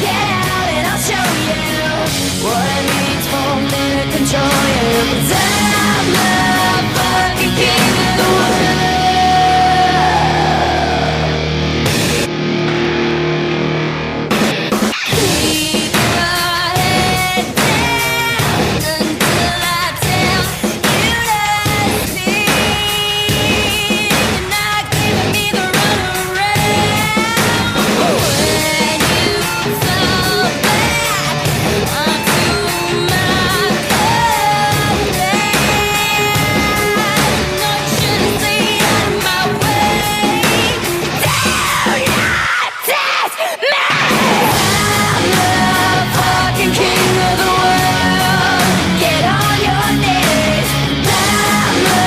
get out and I'll show you what it means for me to control you. 'Cause I'm the fucking king of the world. Keep your head down until I tell you to speak. You're not giving me the runaround. When you fall back onto my cold land, no, you shouldn't stay out of my way. Do not test me. I'm the fucking king of the world. Get on your knees. I'm the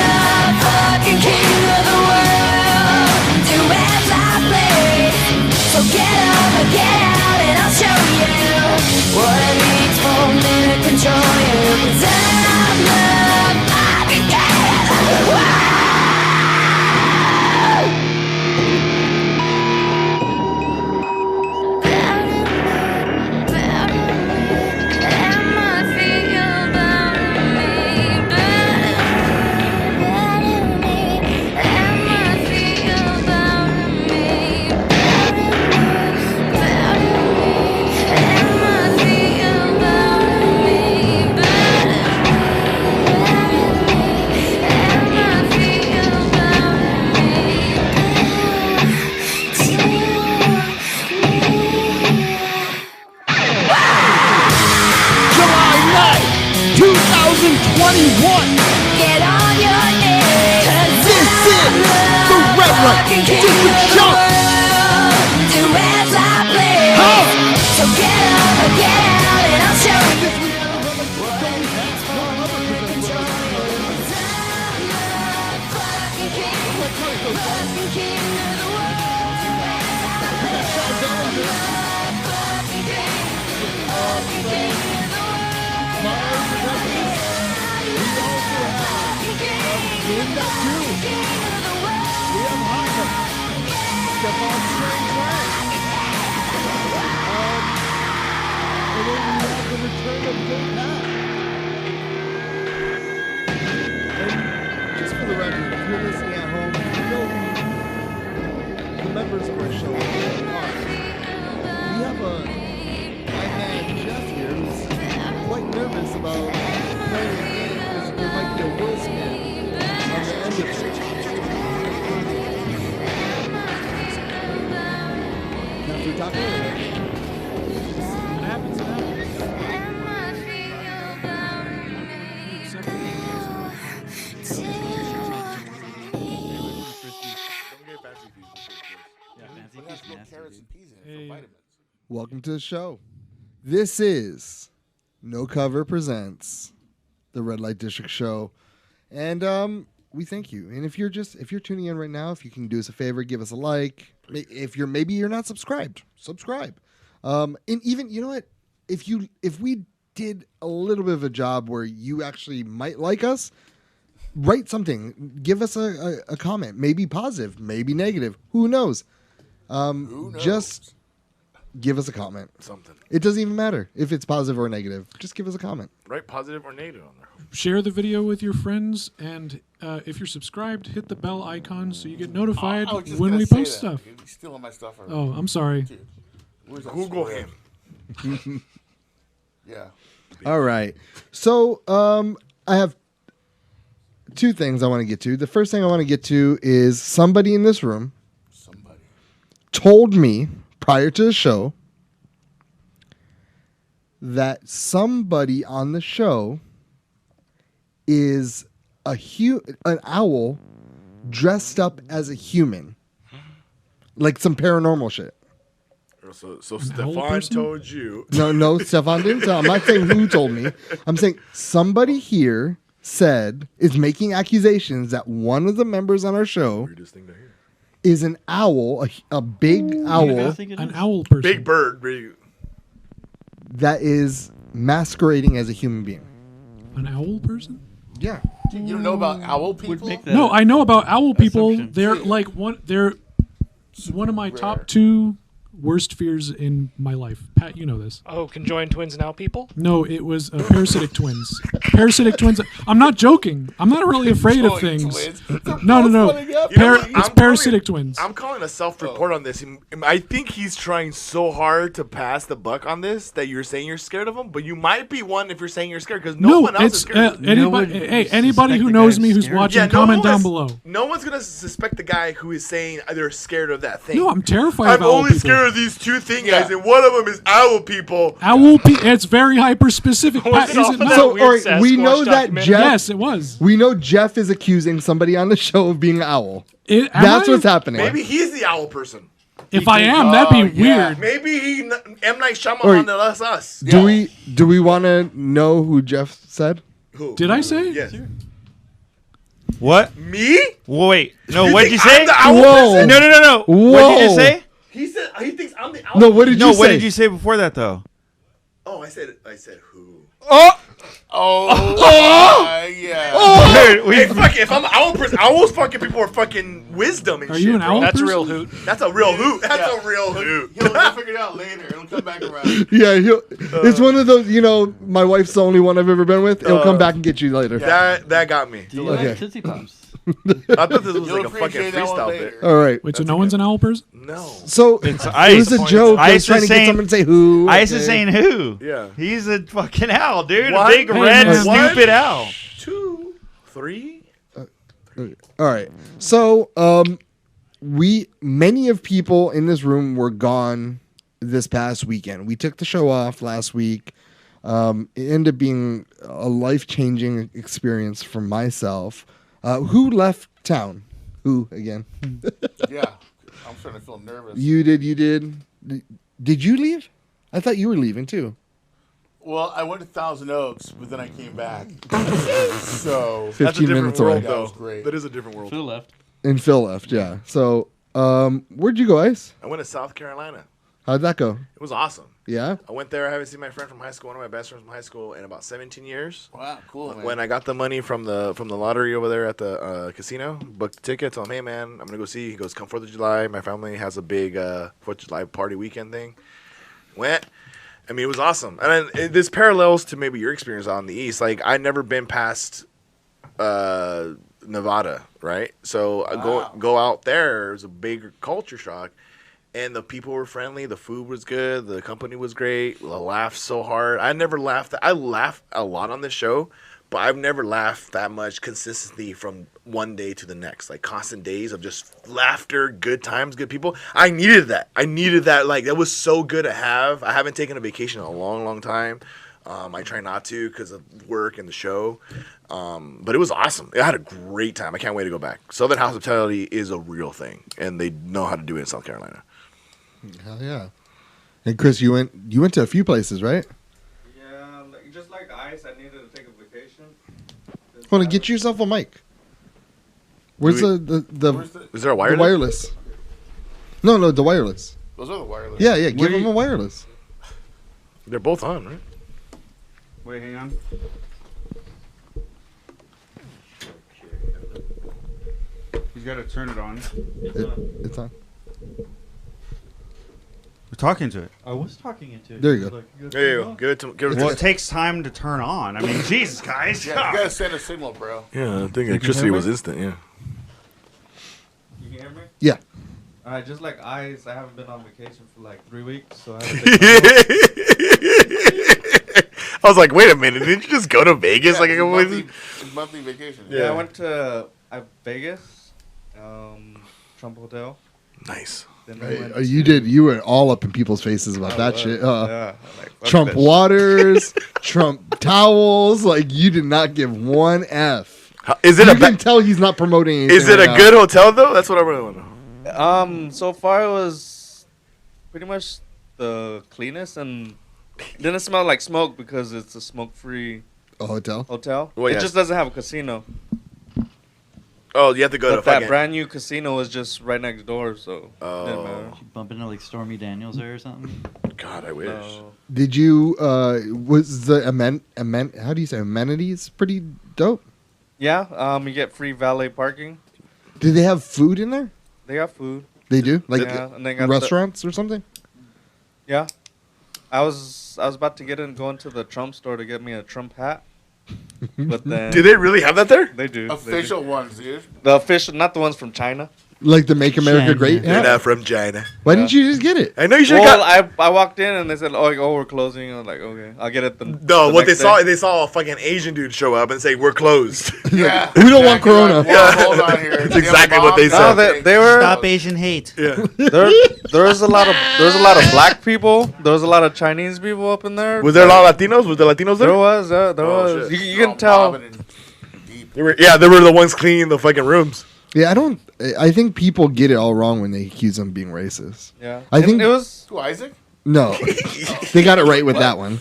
fucking king of the world. Do as I please. So get up and get out and I'll show you what it means for me to control you. 'Cause I'm the fucking king of the world. July 9th, 2021. Get on your knees. 'Cause This is the Red Light District Show. Do as I please. Huh? So get up and get out and I'll show you. Just for the record, if you're listening at home, you know who the members of our show are. We have my man Jeff here who's quite nervous about playing a game because there might be a Will spin on the end of it. After we talk about it. It happens. Welcome to the show. This is No Cover Presents the Red Light District Show, and we thank you. And if you're tuning in right now, if you can do us a favor, give us a like. If you're not subscribed, subscribe. And even, you know what? If we did a little bit of a job where you actually might like us, write something. Give us a comment. Maybe positive, maybe negative. Who knows? Just give us a comment. Something. It doesn't even matter if it's positive or negative. Just give us a comment. Right, positive or negative on there. Share the video with your friends, and if you're subscribed, hit the bell icon so you get notified I was just when gonna we say post that. stuff. You're stealing my stuff. Already. Oh, I'm sorry. Dude, Google him. Yeah. All right. So I have two things I want to get to. The first thing I want to get to is somebody in this room told me prior to the show that somebody on the show is an owl dressed up as a human, like some paranormal shit. So Stefan told you. No, Stefan didn't tell. I'm not saying who told me. I'm saying somebody here is making accusations that one of the members on our show is an owl, a big owl, an owl person, big bird, that is masquerading as a human being. An owl person? Yeah. You don't know about owl people? No, I know about owl people. Assumption. They're like they're one of my top two worst fears in my life. Pat, you know this. Oh, conjoined twins and owl people? No, it was parasitic twins. Parasitic twins. I'm not joking. I'm not really afraid of things. No. It's parasitic twins. I'm calling a self-report on this. I think he's trying so hard to pass the buck on this that you're saying you're scared of him, but you might be one if you're saying you're scared because no one else is scared of him. Anybody who knows me who's watching, comment down below. No one's going to suspect the guy who is saying they're scared of that thing. No, I'm terrified I'm of owl only people. scared of these two things, guys, and one of them is owl people. Owl people. It's very hyper specific. Pat, is it not? So, all right, we know that Jeff. Yes, it was. We know Jeff is accusing somebody on the show of being an owl. That's what's happening. Maybe he's the owl person. If I am, that'd be weird. Maybe he M. Night Shyamalan does us. Do we want to know who Jeff said? Who? Did I say? Yes. What? Me? Wait. No, what'd you say? I'm the owl Whoa. person? No. Whoa. What did you just say? He said he thinks I'm the owl. No, what did you say? What did you say before that, though? Oh, I said who? Oh! Yeah. Dude, Hey, fuck it. If I'm an owl person, owls fucking people are fucking wisdom and Are shit. you an bro. owl That's a person? real hoot. That's a real hoot. That's a real hoot. He'll figure it out later. It'll come back around. Yeah, it's one of those. My wife's the only one I've ever been with. He'll come back and get you later. That got me. Do you Okay. like Tootsie Pops? I thought this was You'll like a fucking appreciate that one freestyle later. bit. All right. Wait, so no one's an owl person? No. So It's it Ice. was a joke. I was Ice trying is to get saying- someone to say who. Ice is okay. saying who? Yeah. He's a fucking owl, dude. One? A big Hey, red, man. stupid owl. 2, 3. All right. So many of people in this room were gone this past weekend. We took the show off last week. It ended up being a life-changing experience for myself. Who left town? Who again? Yeah. I'm starting to feel nervous. You did. Did you leave? I thought you were leaving too. Well, I went to Thousand Oaks, but then I came back. So 15 minutes away. That was great. That is a different world. Phil left. And Phil left, yeah. So where'd you go, Ice? I went to South Carolina. How'd that go? It was awesome. Yeah? I went there. I haven't seen my friend from high school, one of my best friends from high school, in about 17 years. Wow, cool, man. When I got the money from the lottery over there at the casino, booked tickets. Told him, hey man, I'm gonna go see. He goes, come 4th of July. My family has a big 4th of July party weekend thing. Went. I mean, it was awesome. And this parallels to maybe your experience on the East. Like, I'd never been past Nevada, right? So I go out there. It was a big culture shock. And the people were friendly. The food was good. The company was great. I laughed so hard. I never laughed. I laugh a lot on this show, but I've never laughed that much consistently from one day to the next. Like constant days of just laughter, good times, good people. I needed that. Like, that was so good to have. I haven't taken a vacation in a long, long time. I try not to because of work and the show. But it was awesome. I had a great time. I can't wait to go back. Southern hospitality is a real thing, and they know how to do it in South Carolina. Hell yeah. And Chris, you went to a few places, right? Yeah, just like Ice, I needed to take a vacation. Hold on, get yourself a mic. Where's the Is there a wireless? the wireless? No, the wireless. Those are the wireless. Yeah, give him a wireless. They're both on, right? Wait, hang on. He's got to turn it on. It's on. We're talking to it. I was talking into it. There you go. There you go. Give it to Well, me. it takes time to turn on. I mean, Jesus, guys. Yeah, you gotta send a signal, bro. Yeah, I think electricity was instant, yeah. You can hear me? Yeah. All right, just like Ice, I haven't been on vacation for like 3 weeks, so I haven't been I was like, wait a minute, didn't you just go to Vegas like a couple monthly, weeks? it's monthly vacation. Yeah, I went to Vegas, Trump Hotel. Nice. Then I went You were all up in people's faces about that shit. Yeah, like, fuck Trump that waters, Trump towels. Like, you did not give one F. Is it You a can tell he's not promoting anything. is it a right good hotel though? That's what I really want to know. So far it was pretty much the cleanest and didn't smell like smoke because it's a smoke-free now. A hotel? hotel. Well, it yeah. just doesn't have a casino. Oh, you have to go But to that fucking brand new casino was just right next door, so it didn't matter. Oh, You bump into like Stormy Daniels there or something? God, I wish. No. Did you, was the how do you say, amenities pretty dope? Yeah, you get free valet parking. Did they have food in there? They got food. They do? Like Yeah, and they got restaurants or something? Yeah. I was about to go into the Trump store to get me a Trump hat. But then Do they really have that there? they do. Official ones, dude. The official, not the ones from China. Like the Make America China. Great They're hat? not from China. Why didn't you just get it? I know you should have Well, got. I walked in and they said, "Oh, we're closing." I was like, "Okay, I'll get it." No, the what they next saw, day. they saw a fucking Asian dude show up and say, "We're closed." Yeah. We don't want Exactly. Corona. Like, Yeah. hold on here. That's exactly what they No, said. they were. Stop Asian hate. Yeah. There was a lot of black people. There was a lot of Chinese people up in there. Was there a lot of Latinos? Was there Latinos there? There was. There Oh, was. shit. You can tell. They were the ones cleaning the fucking rooms. Yeah, I think people get it all wrong when they accuse them of being racist. Yeah, I think it was. Who, Isaac? No. They got it right with that one.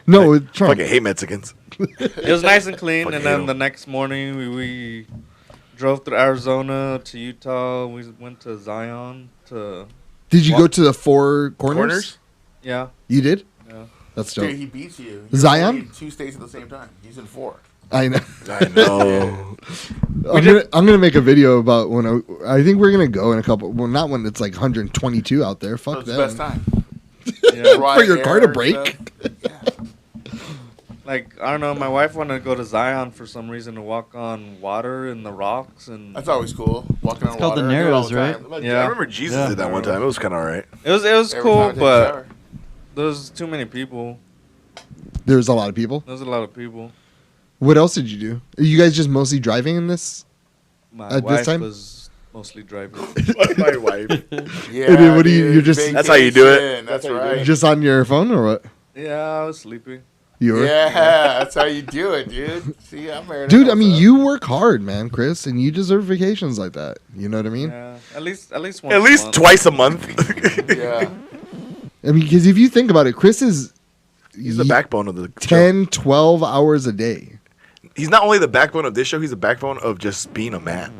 No, with Trump. Fucking hate Mexicans. It was nice and clean, Fucking and hate then 'em. the next morning we drove through Arizona to Utah. We went to Zion to Did you go to the Four Corners? Corners? yeah. You did? Yeah. That's dope. Dude, he beats you. You're Zion? only in 2 states at the same time. He's in 4. I know. I know. I'm gonna make a video about when I think we're gonna go in a couple. Well, not when it's like 122 out there. So Fuck it's the that. best time. Yeah. Dry For your car to air, break? stuff. Like, I don't know, my wife wanted to go to Zion for some reason to walk on water and the rocks, and That's always cool. Walking on It's called water. the I do it all Narrows, the right? time. Yeah. I remember Jesus Yeah. did that one time. It was kind of alright. it was Every time I cool, take a but shower. there was too many people. There's a lot of people. There was a lot of people. What else did you do? Are you guys just mostly driving in this? My At this wife time? was mostly driving. My wife. Yeah, And then what do you- dude, you're just- That's how you do it. vacation, That's right. Just on your phone or what? Yeah, I was sleeping. You were? Yeah, that's how you do it, dude. See, I'm married. Dude, I mean, you work hard, man, Chris, and you deserve vacations like that. You know what I mean? Yeah, at least once. At a least month. twice a month. Yeah. I mean, because if you think about it, Chris is He's the backbone of the show. 10, 12 hours a day. He's not only the backbone of this show, he's the backbone of just being a man.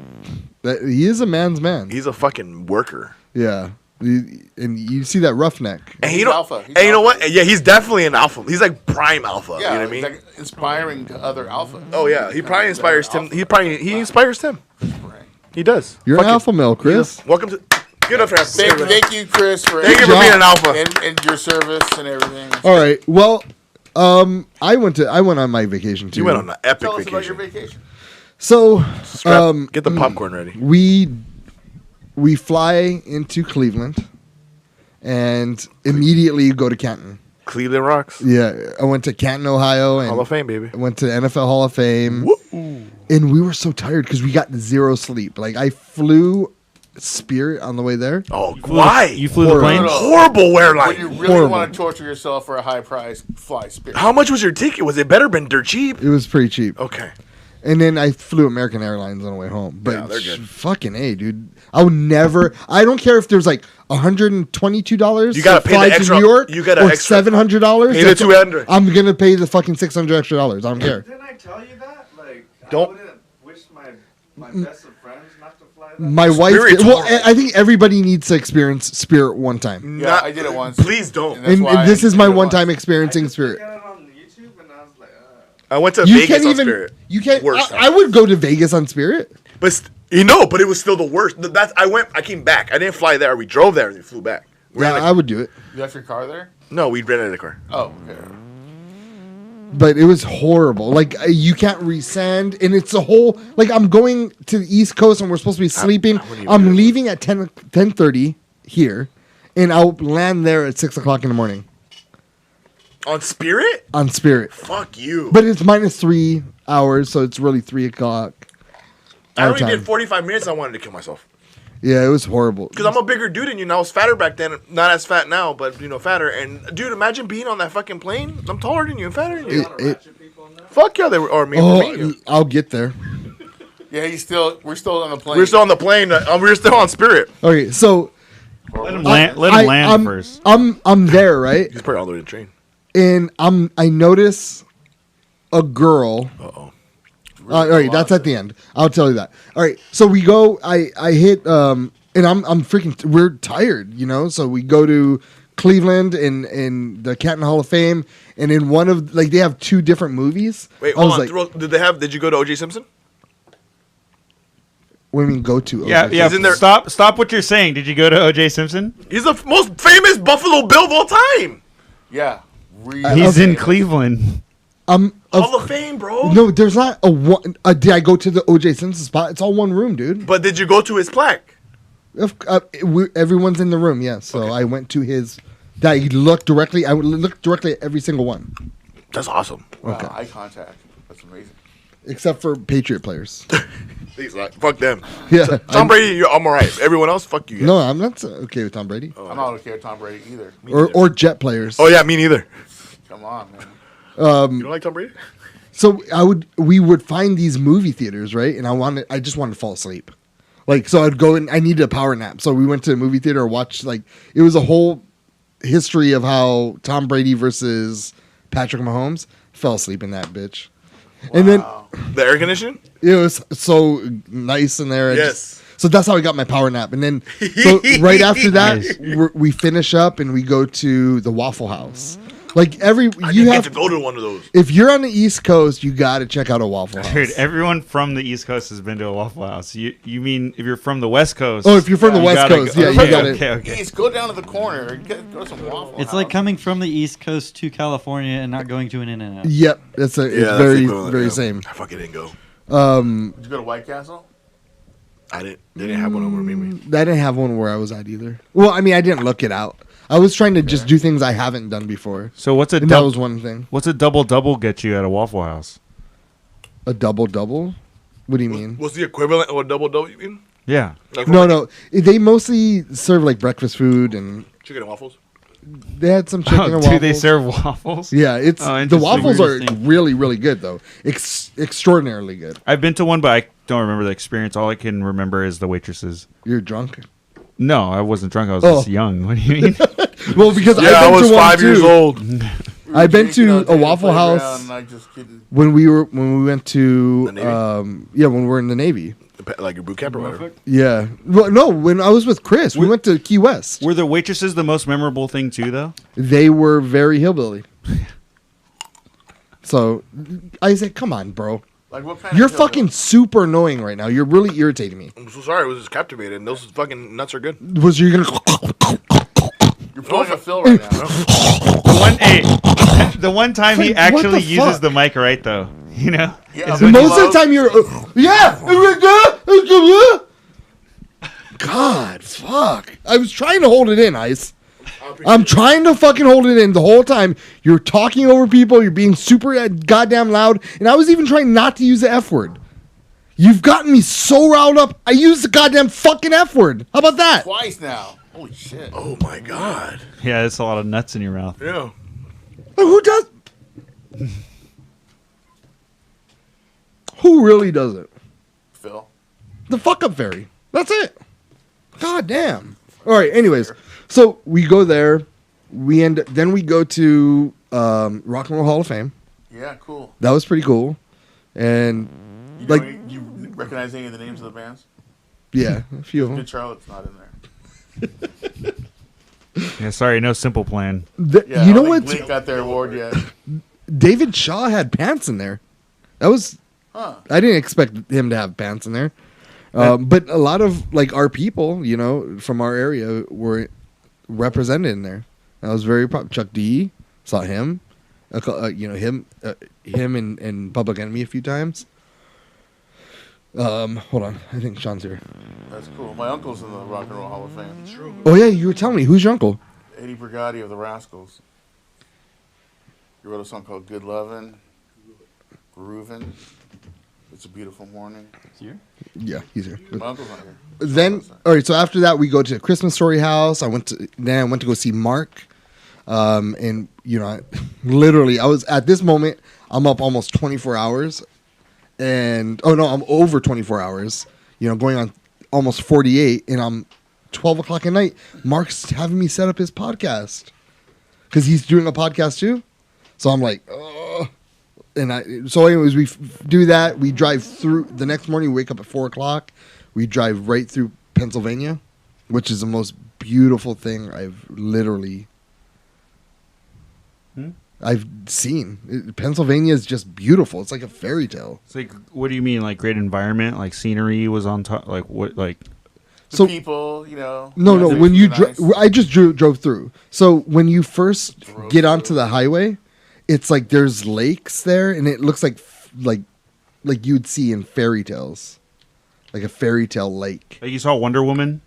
He is a man's man. He's a fucking worker. Yeah. And you see that roughneck. And He's you know, alpha. He's and you know alpha. what? Yeah, he's definitely an alpha. He's like prime alpha. Yeah, you know what I mean? he's like inspiring to other alpha. Oh yeah, he probably inspires Tim. He inspires Tim. He does. You're Fucking- an alpha male, Chris. Welcome to. Good enough for us. Thank you, Chris, for Thank you for job. being an alpha. and your service and everything. All right. Well, I went on my vacation too. You went on an epic Tell us about your vacation. vacation. So, Get the popcorn ready. we fly into Cleveland and immediately go to Canton. Cleveland rocks. Yeah, I went to Canton, Ohio, and Hall of Fame, baby. I went to NFL Hall of Fame. And we were so tired because we got zero sleep. Like I flew Spirit on the way there. Oh, why? You flew the plane? Horrible When you airline. really Horrible. want to torture yourself for a high price, fly Spirit. How much was your ticket? Was it better been dirt cheap? It was pretty cheap. Okay. And then I flew American Airlines on the way home. But Yeah, they're good. fucking A, dude. I don't care if there's like $122. You gotta to pay the fly extra- to New York you gotta or extra- $700. Pay the $200. I'm going to pay the fucking $600 extra dollars. I don't care. Didn't I tell you that? Like, Don't- I wouldn't wish my best of friends not to fly that. My wife Spirit's did. Well, horrible. I think everybody needs to experience Spirit one time. Yeah, I did it once. Please don't. And that's And why this I is my did it one once. time I experiencing just looked Spirit. at it on YouTube and I was like, I went to You Vegas can't on even. Spirit. You can't. Worst. I would go to Vegas on Spirit. But but it was still the worst. I came back. I didn't fly there. We drove there and we flew back. We Yeah, ran I would do it. You left your car there? no, we rented a car. Oh, okay. But it was horrible. Like you can't resend, and it's a whole. Like I'm going to the East Coast, and we're supposed to be sleeping. wouldn't even do I'm it. leaving at 10:30 here, and I'll land there at 6:00 in the morning On Spirit? on Spirit. Fuck you. But it's minus 3 hours, so it's really 3:00. I only our did time. 45 minutes. I wanted to kill myself. Yeah, it was horrible. Because I'm a bigger dude than you. And I was fatter back then. Not as fat now, but, fatter. And, dude, imagine being on that fucking plane. I'm taller than you and fatter than you. Fuck yeah, they were. Or me. me. I'll get there. Yeah, we're still on the plane. We're still on the plane. We're still on Spirit. Okay, so Let him land I'm, first. I'm there, right? He's probably on the way to the train. And I notice a girl. Uh-oh. All right, that's at the end. I'll tell you that. All right, so we go. I hit. And I'm freaking. We're tired, So we go to Cleveland in the Canton Hall of Fame, and in one of they have 2 different movies. Wait, I hold was on. like, Did you go to O.J. Simpson? What do you mean go to? Yeah, OJ? yeah. He's in there- Stop what you're saying. Did you go to O.J. Simpson? He's the most famous Buffalo Bill of all time. Yeah. Really He's in famous. Cleveland. Hall of Fame, bro. No, there's not a one. Did I go to the OJ Simpson spot? It's all one room, dude. But did you go to his plaque? Everyone's in the room, yeah. So I went to his. That he looked directly. I looked directly at every single one, That's awesome. Wow, Okay. eye contact. That's amazing. except for Patriot players. He's like, fuck them. Yeah, Tom Brady, I'm all right. Everyone else, fuck you guys. No, I'm not okay with Tom Brady I'm not okay with Tom Brady either. or Jet players. Oh yeah, me neither. Come on, man. You don't like Tom Brady? So we would find these movie theaters, right? And I just wanted to fall asleep. Like, so I'd go and I needed a power nap. So we went to a movie theater and watched, like, it was a whole history of how Tom Brady versus Patrick Mahomes. Fell asleep in that bitch. And then The air conditioning? it was so nice in there. Yes. So that's how I got my power nap. And then, so right after that, Nice. we finish up and we go to the Waffle House. Like I you didn't have get to go to one of those. if you're on the East Coast, you got to check out a Waffle House. Dude, everyone from the East Coast has been to a Waffle House. You mean if you're from the West Coast? Oh, if you're from the you West gotta Coast, go- yeah, you okay, got it. Okay, okay. East, go down to the corner and go to some Waffle It's House. like coming from the East Coast to California and not going to an In-N-Out. Yep, it's Yeah, it's that's very the equivalent, very yeah. same. I fucking didn't go. Did you go to White Castle? They didn't have one over me. I didn't have one where I was at either. Well, I mean, I didn't look it out. I was trying to just do things I haven't done before, So what's a and that was one thing. what's a double get you at a Waffle House? A double double? What do you mean? What's the equivalent of a double you mean? Yeah. Like No. They mostly serve like breakfast food, and chicken and waffles? they had some chicken and Oh, waffles. do they serve waffles? Yeah, it's Oh, the interesting. waffles are Interesting. really, really good though. Extraordinarily good. I've been to one, but I don't remember the experience. All I can remember is the waitresses. You're drunk. No, I wasn't drunk. I was Oh. just young. What do you mean? Well, because Yeah, I've I been was to one 5 years too. old. I've been Drinking to out there a at the Waffle playground, House and I just kidding. when we went to The Navy? when we were in the Navy. Like your boot camp or whatever. Yeah. Well, no, when I was with Chris, we went to Key West. Were the waitresses the most memorable thing too, though? They were very hillbilly. So I said, "Come on, bro. Like what kind You're of hill- fucking super annoying right now. You're really irritating me." I'm so sorry. I was just captivated. And those fucking nuts are good. Was you gonna? You're pulling a Phil right now. The one time he What actually the uses fuck? the mic right, though. You know? Yeah, Is but when Most he- of the time, you're. Yeah. God, fuck. I was trying to hold it in, Ice. I'm trying to fucking hold it in the whole time. You're talking over people. You're being super goddamn loud. And I was even trying not to use the F word. You've gotten me so riled up. I used the goddamn fucking F word. How about that? Twice now. Holy shit. Oh my god. Yeah, that's a lot of nuts in your mouth. Yeah. Who does? Who really does it? Phil. The fuck up fairy. That's it. God damn. All right. Anyways, so we go there. Then we go to Rock and Roll Hall of Fame. Yeah, cool. That was pretty cool. And You like, know, you recognize any of the names of the bands? yeah, a few of them. Good Charlotte's not in there. Yeah, sorry, no Simple Plan. Yeah, You I know don't what? think Blink got their award yet. David Shaw had pants in there. That was. Huh. I didn't expect him to have pants in there. But a lot of like our people, you know, from our area were represented in there. I was very proud. Chuck D, saw him, him and Public Enemy a few times. Hold on, I think Sean's here. That's cool. My uncle's in the Rock and Roll Hall of Fame. True. Oh yeah, you were telling me, who's your uncle? Eddie Brigatti of the Rascals. He wrote a song called Good Lovin', Groovin'. It's a Beautiful Morning. Yeah, he's here. My uncle's not here. Then, all right. So after that, we go to Christmas Story House. I went to go see Mark, and you know, literally, I was at this moment. I'm up almost 24 hours, and I'm over 24 hours. You know, going on almost 48, and I'm 12 o'clock at night. Mark's having me set up his podcast because he's doing a podcast too. So I'm like, oh. So anyways, we do that. We drive through the next morning. We wake up at 4 o'clock. We drive right through Pennsylvania, which is the most beautiful thing I've literally. I've seen. Pennsylvania is just beautiful. It's like a fairy tale. It's like, what do you mean? Like great environment, like scenery was on top. Like what? Like So people, you know. no. When you nice. I just drove through. So when you first get onto the highway, it's like there's lakes there, and it looks like you'd see in fairy tales, like a fairy tale lake. you saw Wonder Woman.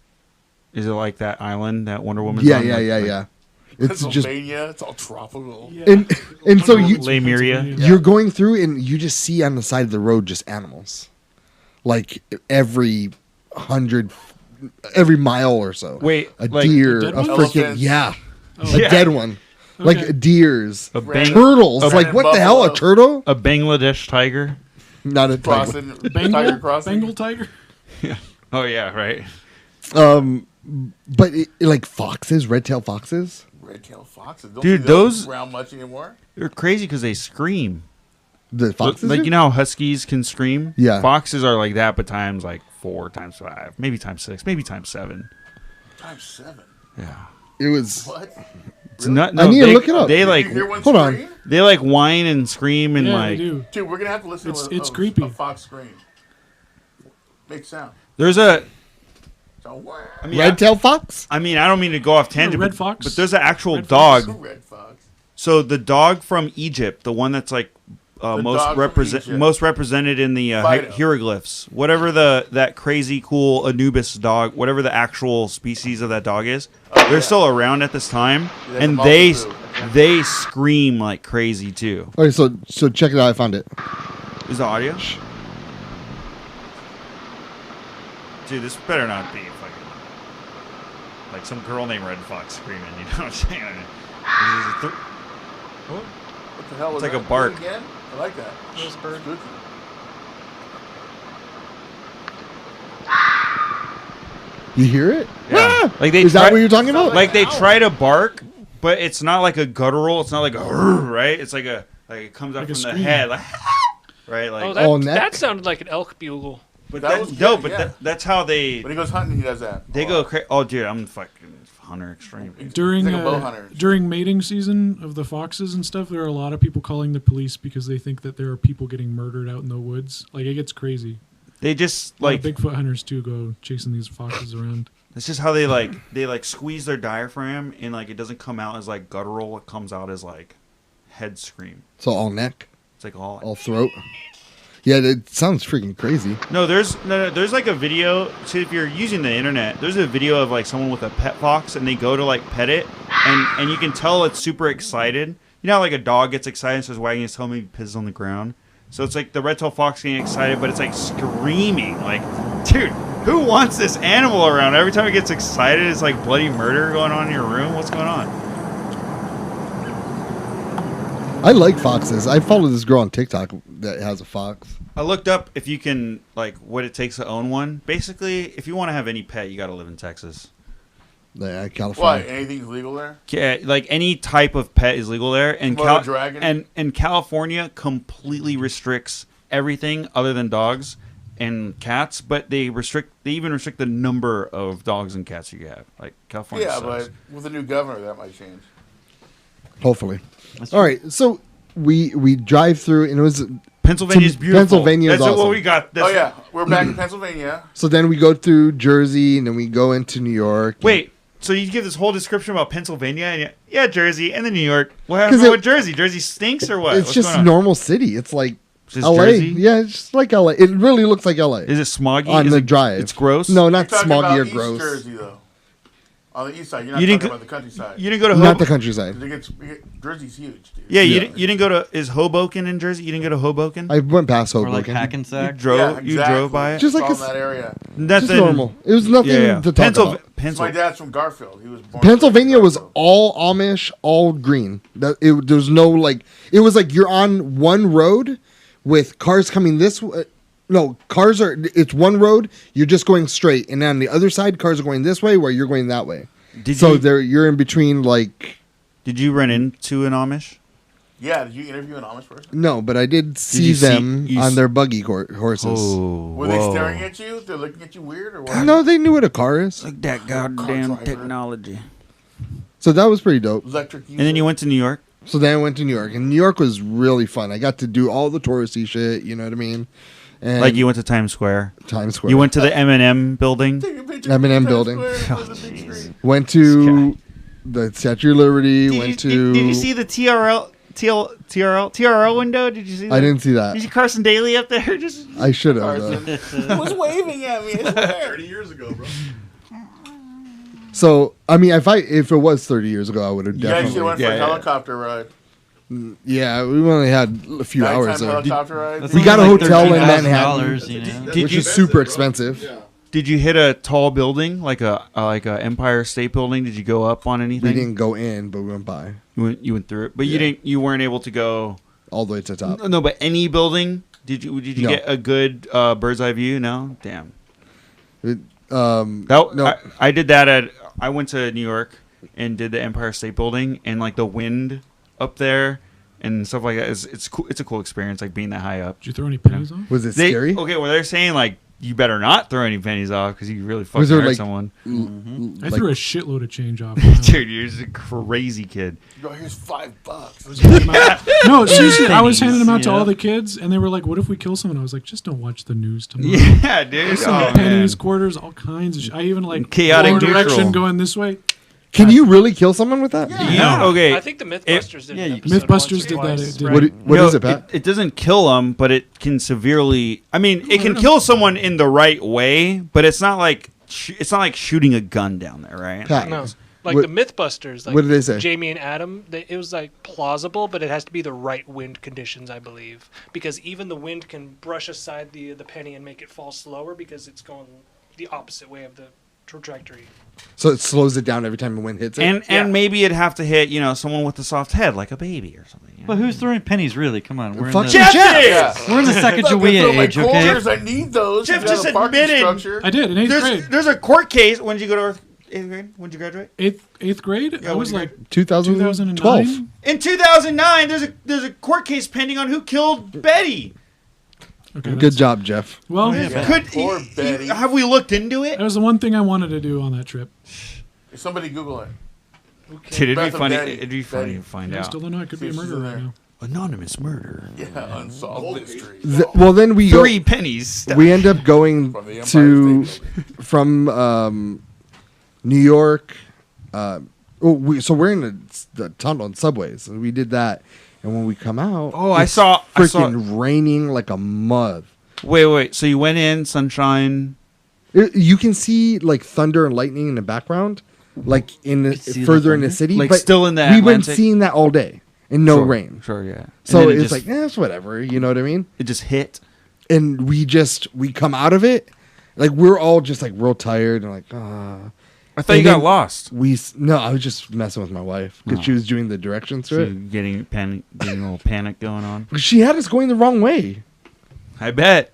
Is it like that island that Wonder Woman? Yeah. It's just Pennsylvania, it's all tropical. Yeah. and so you Lemuria. you're going through and you just see on the side of the road just animals, like every mile or so. Wait, a like deer, dead a ones? freaking Elephants. a Yeah. dead one, Okay. like deers, A bang- turtles. a Like what the hell, a buffalo. turtle? a Bangladesh tiger. Not a tiger. Crossing, Bengal, tiger crossing. Bengal tiger. Oh yeah, right. But like foxes, red-tailed foxes. Red-tailed foxes. Don't Dude, see those- around much anymore. They're crazy because they scream. The foxes, Like do? you know how huskies can scream. Yeah. Foxes are like that, but times like 4, times 5, maybe times 6, maybe times 7. Times 7. Yeah. It was. What? It's not. I need to they, look it up. They Did like you hear one hold on. scream? they like whine and scream and Yeah, like. they do. Dude, we're gonna have to listen It's to creepy. a fox scream. Make sound. There's a. So, wow. I mean, Red-tailed fox. I mean, I don't mean to go off tangent, red but, fox? but there's an actual Red fox? dog. Red fox. So the dog from Egypt, the one that's like The dog from Egypt. most represented in the Fido. hieroglyphs, whatever that crazy cool Anubis dog, whatever the actual species of that dog is, they're still around at this time, Yeah, and the they multitude. scream like crazy too. Okay, so check it out. I found it. Is the audio? Dude, this better not be fucking like some girl named Red Fox screaming. You know what I'm saying? This is What the hell was It's like that? a bark. Do it again? I like that. Those bird. Spooky. You hear it? Yeah. Like they Is that try- what you're talking about? Like they try to bark, but it's not like a guttural. It's not like a right. It's like it comes out Like a from the scream. head, like right. Like Oh, All that, neck? that sounded like an elk bugle. but that was no, good, but yeah. that's how they When he goes hunting, he does that. go crazy. Oh, dude, I'm fucking hunter extreme. During He's like a bow hunter. during mating season of the foxes and stuff, there are a lot of people calling the police because they think that there are people getting murdered out in the woods. Like it gets crazy. They just Like like Bigfoot hunters too go chasing these foxes around. it's just how they squeeze their diaphragm and like it doesn't come out as like guttural. It comes out as like head scream. So all neck, It's like all all throat. Yeah, it sounds freaking crazy. No, there's like a video. See, if you're using the internet, there's a video of like someone with a pet fox, and they go to like pet it, and you can tell it's super excited. You know, how, like a dog gets excited and starts wagging its tail, maybe pisses on the ground. So it's like the red-tailed fox getting excited, but it's like screaming. Like, dude, who wants this animal around? Every time it gets excited, it's like bloody murder going on in your room. What's going on? I like foxes. I follow this girl on TikTok that has a fox. I looked up if you can like what it takes to own one. Basically, if you want to have any pet, you got to live in Texas. Yeah, Why? California. Anything's legal there? Yeah, like any type of pet is legal there, and What, a dragon? and California completely restricts everything other than dogs and cats. But they even restrict the number of dogs and cats you have. Like California. Yeah, sucks. but with a new governor, that might change. Hopefully. All right, so we drive through, and it was Pennsylvania's beautiful. Pennsylvania is That's awesome. what we got. Oh yeah, we're back in Pennsylvania. So then we go through Jersey, and then we go into New York. Wait. So you give this whole description about Pennsylvania, and yeah, Jersey, and then New York. What happened 'Cause with Jersey? Jersey stinks or what? It's What's just going on? normal city. It's like Just LA. Jersey? Yeah, it's just like LA. It really looks like LA. Is it smoggy? on Is the it, drive? It's gross. No, You're not talking smoggy about or East gross. Jersey though. On the east side, you're not You didn't talking go- about the countryside. You didn't go to Not the countryside. Jersey's huge, dude. Yeah, Yeah. you didn't go to is Hoboken in Jersey? You didn't go to Hoboken? I went past Or like Hoboken. hack and You sack. drove Yeah, you drove by it. Just It's like all a in that area. Just normal. It was nothing to talk about. My dad's from Garfield. He was born. Pennsylvania in was Garfield. all Amish, all green. There was no like. It was like you're on one road with cars coming this way. No, cars are. It's one road. You're just going straight, and on the other side, cars are going this way, where you're going that way. You're in between. Like, did you run into an Amish? Yeah, did you interview an Amish person? no, but I did see you see- them you on s- their buggy horses. Oh, Were they staring at you? They're looking at you weird or what? No, they knew what a car is. Like that goddamn goddamn driver. technology. So that was pretty dope. Electric. And then you went to New York. So then I went to New York, and New York was really fun. I got to do all the touristy shit. You know what I mean? And Like you went to Times Square. Times Square. You went to the M&M building. M&M building. Went to the Statue of Liberty. Did you see the TRL window? Did you see that? I didn't see that. Did you see Carson Daly up there? Just I should have. was waving at me. 30 years ago, bro. So I mean, if it was 30 years ago, I would have You guys should definitely. have went for a helicopter ride. Yeah, we only had a few hours there. Helicopter ride. That's We only got a like hotel in $13,000, Manhattan, you know? which is super expensive. Yeah. Did you hit a tall building like a Empire State Building? Did you go up on anything? We didn't go in, but we went by You went through it, but you weren't able to go. all the way to the top. No, but any building? Did you No. get a good bird's eye view? No, damn. No. I did that I went to New York and did the Empire State Building, and like the wind up there and stuff like that it's cool. It's a cool experience, like being that high up. Did you throw any pennies off? Was it scary? Okay, well they're saying like you better not throw any pennies off because you really fucking Was there, hurt like- someone. I threw a shitload of change off. Dude, you're just a crazy kid. Yo, here's $5. No, seriously, I was handing them out to Yeah. all the kids, and they were like, "What if we kill someone?" I was like, "Just don't watch the news tomorrow." Yeah, dude. Some Oh, man. pennies, quarters, all kinds of shit. I even like Chaotic one direction neutral. going this way. Can you really kill someone with that? You know, okay. I think the Mythbusters did. yeah, an you- episode Mythbusters once or did that, twice, it did. right? What No, is it, Pat? It doesn't kill them, but it can severely. I mean, it can kill someone in the right way, but it's not like shooting a gun down there, right? Pat. No, like What- the Mythbusters. Like what did they say? Jamie and Adam. It was like plausible, but it has to be the right wind conditions, I believe, because even the wind can brush aside the penny and make it fall slower because it's going the opposite way of the trajectory. So it slows it down every time the wind hits it. And Yeah. maybe it'd have to hit someone with a soft head, like a baby or something. you know? But who's throwing pennies, really? Come on. We're in Fuck the, Jeff! we're in the Sacagawea age, okay? Quarters, I need those. Jeff You got just a parking admitted- structure. I did in eighth grade. There's a court case. When did you go to 8th grade? When did you graduate? Eighth grade. I was like 2012. 2009. In 2009, there's a court case pending on who killed Betty. Okay, Good that's- job, Jeff. Well, Poor Betty. Have we looked into it? that was the one thing I wanted to do on that trip. Somebody Google it. Dude, it'd be Beth and funny. Betty. It'd be funny Betty. to find I out. still don't know. I could be a See if she's murderer in right there. now. Anonymous murder. Yeah, unsolved mystery. Well, then we go, 3 pennies. we end up going From the Empire to State Building. from New York. So we're in the tunnel and subways, and we did that. And when we come out, Oh, I it's saw- freaking raining like a mud. Wait. So you went in, sunshine. You can see like thunder and lightning in the background, like see the further in the thunder? city, Like but still in the we've been Atlantic? seeing that all day and no rain. Sure, yeah. So And then it's like, it's whatever, you know what I mean? it just hit. And we come out of it, like we're all just like real tired and like, I thought And you got then lost. no, I was just messing with my wife because she was doing the directions So to you're getting a little panic going on. it. She had us going the wrong way. I bet.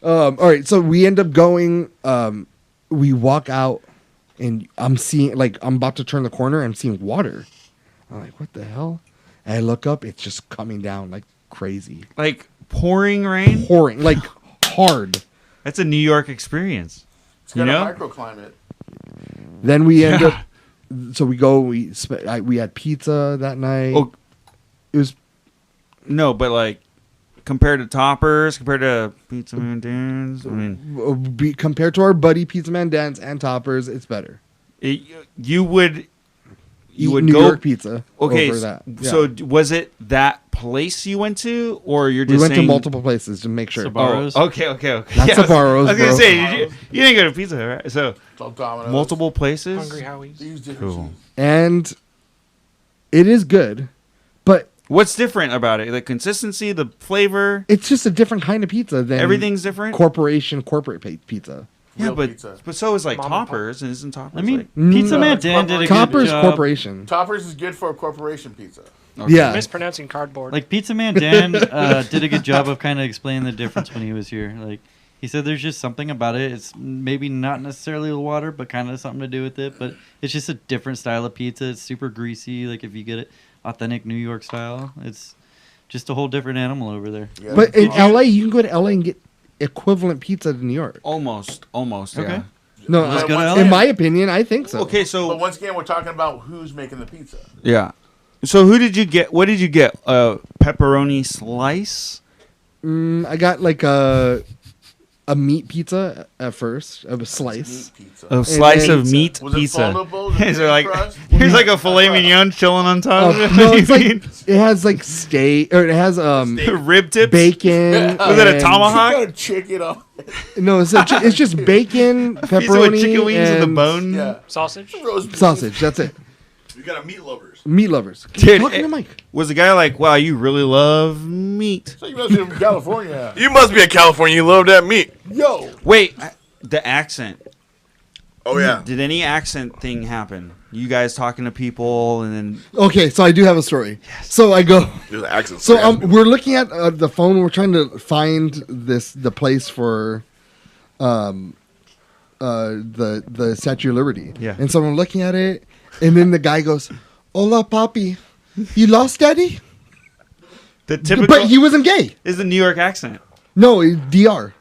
All right, so we end up going. We walk out, and I'm seeing I'm about to turn the corner. And I'm seeing water. I'm like, what the hell? And I look up. It's just coming down like crazy, Like pouring rain. pouring like hard. That's a New York experience. It's got You a know? microclimate. Then we end up. So we go. We had pizza that night. Oh. It was No, but like compared to Toppers, compared to Pizza Man Dan's, I mean, compared to our buddy Pizza Man Dance and Toppers. It's better. you would Eat New go York pizza. Okay, over that. Yeah. so was it that place you went to, or you're we just went to saying- multiple places to make sure. Sabaros. Oh, okay. Not Yeah, I was Sabaros, gonna bro. say you didn't go to Pizza Hut, right? So It's all Domino's. multiple places. Hungry Howie's. They use different Cool. cheese. And it is good, but What's different about it? The consistency, the flavor, it's just a different kind of pizza than everything's different. corporate pizza. Yeah, Real but pizza. so is like Mom and Pop. Toppers, and isn't Toppers? I mean, like, Pizza No, Man it's Dan did a good Toppers job. Corporation. Toppers is good for a corporation pizza. Yeah, Mispronouncing cardboard. Like Pizza Man Dan did a good job of kind of explaining the difference when he was here. Like he said, there's just something about it. It's maybe not necessarily the water, but kind of something to do with it. But it's just a different style of pizza. It's super greasy. Like if you get it authentic New York style, it's just a whole different animal over there. Yeah. but in LA, you can go to LA and get equivalent pizza to New York. almost. Okay. Yeah. No, Let's go to LA. in my opinion, I think so. Okay, But so once again, we're talking about who's making the pizza. yeah. So who did you get? What did you get? Pepperoni slice. I got like a meat pizza at first, a slice. Meat pizza. A slice then- of meat Was it pizza. foldable? Was it Is there like crust? here's like a filet mignon chilling on top of it? No, it's like it has like steak, or it has rib tips. bacon. Was it a and- tomahawk? Got a chicken on. No, it's just bacon, Piece of pepperoni, chicken wings with the and bone. Yeah. Sausage. Roast beef. sausage. That's it. We got a meat lovers. Meat lovers. Dude, Talking to Mike. Was the guy like, wow, you really love meat? So you must be from California. You must be in California. You love that meat. Yo. Wait, the accent. Oh yeah. Did any accent thing happen? You guys talking to people and then Okay, so I do have a story. So I go. There's an accent. So we're looking at the phone. We're trying to find the place for the Statue of Liberty. Yeah. And so we're looking at it, and then the guy goes, "Hola, papi, you lost, daddy?" the typical But he wasn't gay. is the New York accent. No, DR.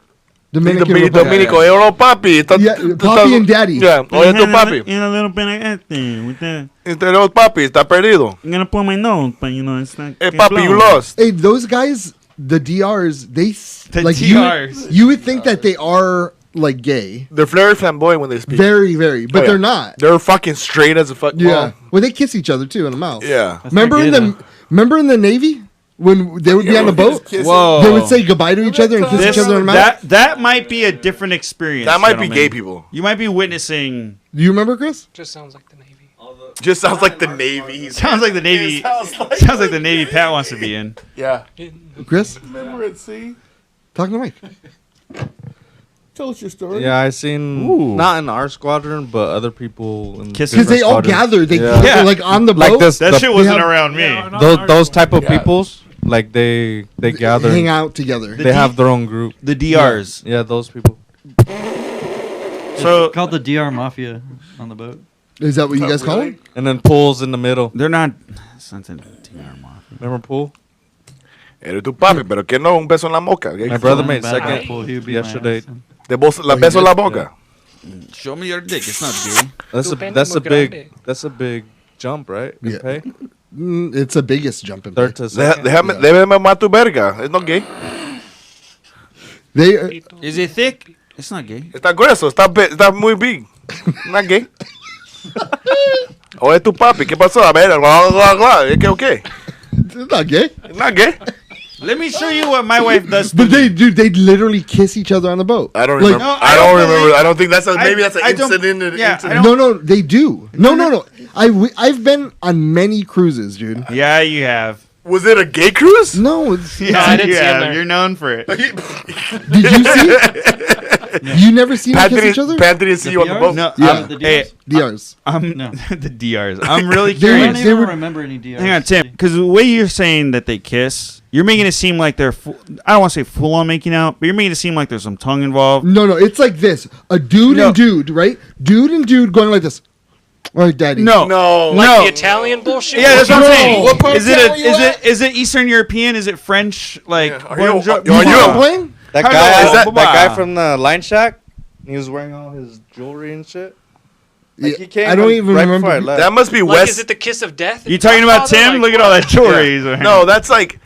Dominican Republic. Dominico, hello, papi. Yeah, papi and daddy. Yeah, oye tu papi. In a little bit of accent with that. Hello, papi, está perdido. I'm gonna put my nose, but you know it's not. Hey, papi, you lost. Hey, those guys, the DRs, The like DRs. you would think that they are like gay, They're very flamboyant when they speak. very, very, but Oh, yeah. they're not. They're fucking straight as a fuck. Yeah, well, they kiss each other too in the mouth. Yeah. That's Remember not in gay, the remember in the Navy when they would be on the boat, Whoa. they would say goodbye to each other and kiss This- each other in the mouth. that might be a different experience. That might be gentlemen. gay people. You might be witnessing. Do you remember, Chris? Just sounds like the Navy. Just sounds like the Navy. Sounds like the Navy. Sounds like the Navy Pat wants to be in. Yeah. Chris, Remember it, see? talking to Mike. Tell us your story. Yeah, I seen Ooh. not in our squadron, but other people in Kissing. Because they all different squadrons. gather, Yeah. like on the boat, Like this, That the- shit wasn't have- around me. Yeah, not those ours. those type of Yeah. peoples, like they gather, hang out together. they have their own group. The DRs. Yeah, those people. So It's called the DR Mafia on the boat. Is that what you guys call them? And then pools in the middle. they're not. Something. DR Mafia. Remember pool? Eres tu papi, pero que no, un beso en la boca. My brother made Bad second apple, he would be my yesterday. ass. De vos, la he beso en la did? boca. Show me your dick. It's not gay. That's a big jump, right? In Yeah. pay? It's the biggest jump in Third pay. to second. Déjame más tu verga. Es no gay. They Is it thick? It's not gay. Está grueso, está muy big. Not gay. Oye tu papi, ¿qué pasó? A ver, bla, bla, bla. ¿Es que o qué? it's not gay. Not gay. Let me show you what my wife does. But they literally kiss each other on the boat. I don't Like, remember. No, I don't remember. I don't think that's maybe that's an I don't- incident. yeah, incident. I don't- No, they do. No. I've been on many cruises, dude. Yeah, you have. Was it a gay cruise? No, it's, Yeah, I didn't you see him have. there. You're known for it. did you see? You never seen them kiss each other? Pat didn't see you on the DRs? boat. No, Yeah. The hey, DRs? DRs. I'm No. the DRs. I'm really They I were- don't curious. even were- remember any DRs. Hang on, Tim, because the way you're saying that they kiss, you're making it seem like they're. I don't want to say full on making out, but you're making it seem like there's some tongue involved. No, it's like this: a dude No. and dude, right? Dude and dude going like this. All right, daddy. No, No. Like no. the Italian bullshit. Yeah, that's what I'm No. saying. What part Is of it town you at? is it Eastern European? Is it French? Like Yeah. Are you- bonjour- are You know you- what I'm playing? That Hello, guy, is that- that guy from the Line Shack, he was wearing all his jewelry and shit. Like, he came I don't even right remember. before I left. That must be Like, West. is it the kiss of death? You talking about Tim? Look at all that jewelry. he's wearing. No, that's like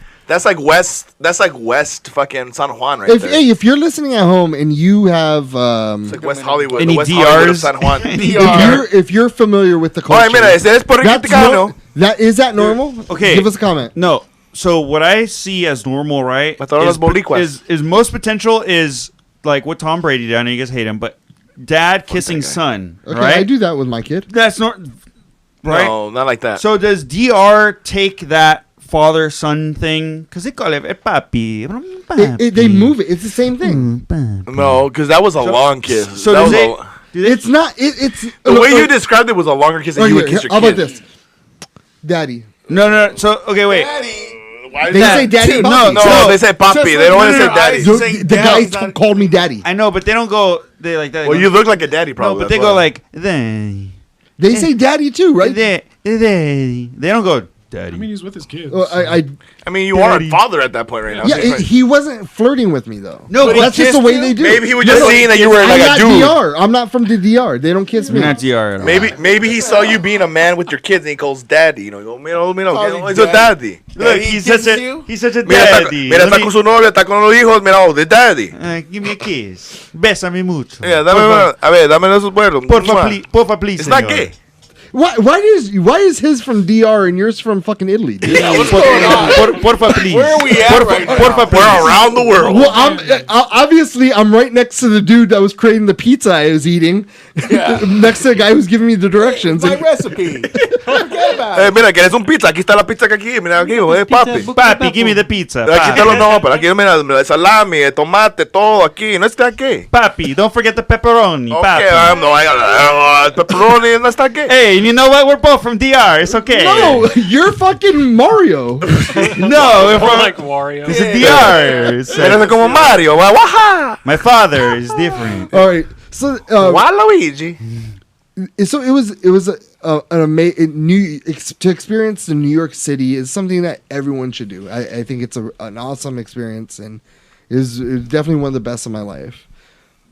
West. That's like West fucking San Juan right there. If you're listening at home and you have It's like West Hollywood. Any the West Hollywood of DRs? San Juan. if you're familiar with the culture, Oye, mira, ese es Puerto that's Ricano. is that normal? Okay. Give us a comment. No. So what I see as normal, right, Mataron los boricuas. is most potential is like what Tom Brady did. I know you guys hate him, but dad kissing son, Okay, right? I do that with my kid. That's not right. No, not like that. So does DR take that father son thing? Because they call it papi. They move it. It's the same thing. no, because that was a long kiss. So that does was it? a, Do they It's not. It's the way you described it was a longer kiss than you would kiss your How kid. about this, Daddy? no. So okay, wait. Why is They that? say daddy. Dude, papi. No, they say papi. They don't want to say daddy. The guy called me daddy. I know, but they don't go. They like that. Well, you look like a daddy, no, probably. but they that's go why. like they. They say daddy too, right? They don't go Daddy. I mean, he's with his kids. Well, I mean, you are a father at that point right now. yeah, he wasn't flirting with me though. No, but that's just the way they do. Maybe he was just seeing that you were I'm like a not dude. DR. I'm not from the DR. They don't kiss me. You're not DR at all. Maybe he saw you being a man with your kids and he calls daddy. You know, he's a daddy. Look, he's such a Mira, daddy. mira, está con su novia, está con los hijos. Mira, oh, the daddy. Give me a kiss. Bésame mucho. Yeah, dame esos buenos. Porfa, please. It's not señor. gay. Why is his from DR and yours from fucking Italy? Dude? Yeah, what's going on? Porfa, please. Where are we at right now? We're around the world. Well, obviously I'm right next to the dude that was creating the pizza I was eating. Yeah. Next to the guy who's giving me the directions. My recipe. Forget about it. Mira, ¿quieres un pizza? Aquí está la pizza que aquí. Mira aquí, papi. Papi, give me the pizza. Aquí está Papi. no, pero aquí mira, el salami, el tomate, todo aquí. No está aquí. Papi, don't forget the pepperoni. Okay, Papi. no, el pepperoni no está aquí. Hey, you know what? We're both from DR. It's okay. No, you're fucking Mario. No, we're More from like Wario. it's a DR. It's, Eres como Mario. Waha. my father is different. All right, so Waluigi. so it was an amazing to experience the New York City is something that everyone should do. I think it's an awesome experience and is definitely one of the best of my life.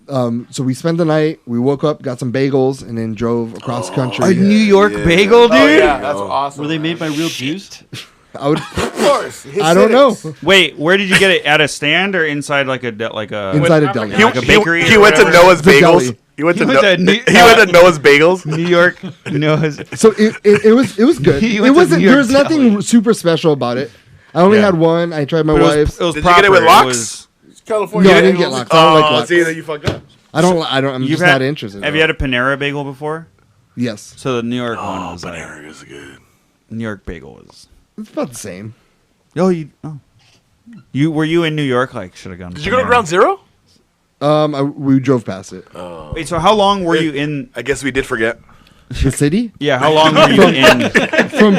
So we spent the night. We woke up, got some bagels, and then drove across country. A New York bagel, dude? Oh, yeah, that's awesome. Were they made by real juice? I would. Of course. I don't know. Wait, where did you get it? At a stand or inside like a Inside a deli. like a bakery? He or went to whatever? Noah's The Bagels. deli. He went to He went to New- he went to Noah's Bagels. New York. Noah's. So it was good. He It went to wasn't. New There York was nothing super special about it. I only Yeah. had one. I tried my But wife's. it was Did you get it with proper. lox? California. No, I didn't get lox. I don't like lox. See that you fucked up. I don't. I'm You've just had- not interested. Have you had a Panera bagel before? Yes. So the New York one was like Panera is good. New York bagel was. It's about the same. You were you in New York? Like should have gone. Did you go to Ground Zero? We drove past it. Wait, so how long were you in? I guess we did forget. The city Yeah, how long were you in? from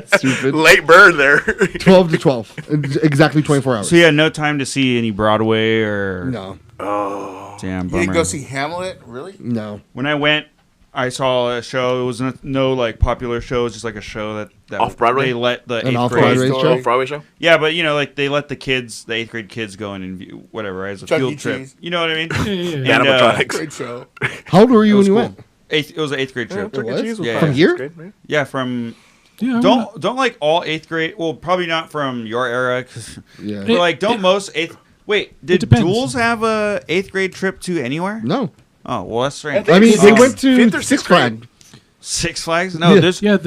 stupid Late bird there. 12 to 12, exactly 24 hours. So you had no time to see any Broadway or No, damn You didn't bummer. go see Hamlet? Really? no. When I went, I saw a show. It was no like popular show. It was just like a show that Off-Broadway? They let the An 8th off-Broadway grade. show? Broadway show. Yeah, but like they let the 8th grade kids go in and view whatever as a Chuck E. field trip. Cheese. You know what I mean? Yeah. And, Animatronics. Great show. How old were you when was you cool. went? It was an 8th grade trip. Chuck E. Cheese was Yeah, from yeah. here? Yeah, from Yeah, don't like all 8th grade. Well, probably not from your era, cause, Yeah. but like don't most 8th. Wait, did depends. Jules have a 8th grade trip to anywhere? No, Oh, well that's strange. I mean they Sixth- went to fifth or Six sixth grade? Flags. Six Flags? No, Yeah. there's Yeah,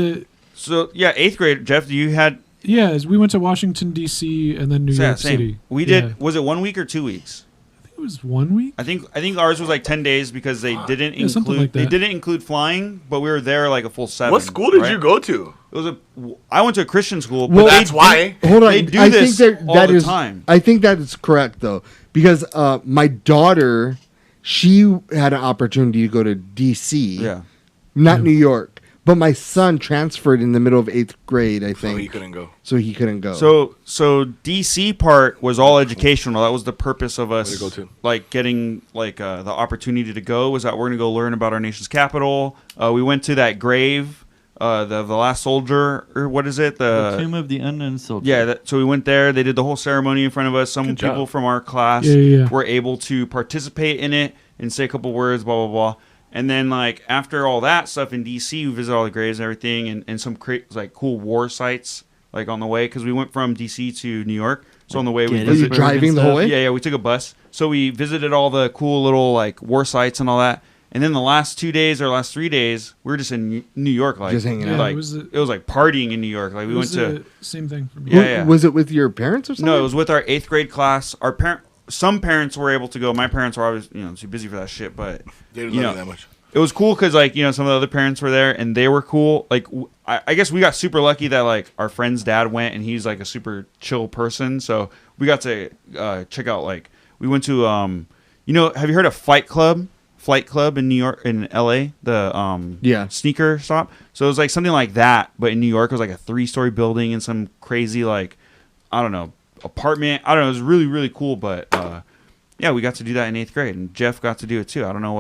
8th grade. Jeff, you had as we went to Washington D.C. and then New yeah, York same. City. We Yeah. did. Was it 1 week or 2 weeks? I think it was 1 week. I think ours was like 10 days because they didn't Yeah, something include like they that. didn't include flying, but we were there like a full 7. What school did right? you go to? It was I went to a Christian school, but Well, they That's why. Hold on, They do I this think that all that the is. time. I think that is correct though, because my daughter, she had an opportunity to go to D.C. Yeah. not New York. But my son transferred in the middle of 8th grade, I So think, you couldn't go. so he couldn't go. So DC part was all educational. That was the purpose of us to go to? like getting like the opportunity to go was that we're going to go learn about our nation's capital. We went to that grave, the last soldier or what is it? The Tomb of the Unknown Soldier. Yeah, so we went there. They did the whole ceremony in front of us. Some Good job. people from our class Yeah. were able to participate in it and say a couple words, blah, blah, blah. And then, like, after all that stuff in D.C., we visited all the graves and everything and some like cool war sites, like, on the way. Because we went from D.C. to New York. So on the way, we Were you visited. driving the whole way? Yeah, we took a bus. So we visited all the cool little, like, war sites and all that. And then the last 2 days or last 3 days, we were just in New York, like, Just hanging Yeah, out. like it was like partying in New York. Like, we It went was to. the same thing for me. Yeah, yeah. Was it with your parents or something? No, it was with our 8th grade class. Some parents were able to go. My parents were always, too busy for that shit. But They didn't you love know, you that much. it was cool because, like, some of the other parents were there and they were cool. Like, I guess we got super lucky that, like, our friend's dad went and he's, like, a super chill person. So we got to check out, like, we went to, have you heard of Flight Club in New York, in LA, the sneaker shop? So it was like something like that, but in New York, it was like a 3-story building and some crazy, like, I don't know, apartment. I don't know. It was really, really cool. But yeah, we got to do that in 8th grade, and Jeff got to do it too. I don't know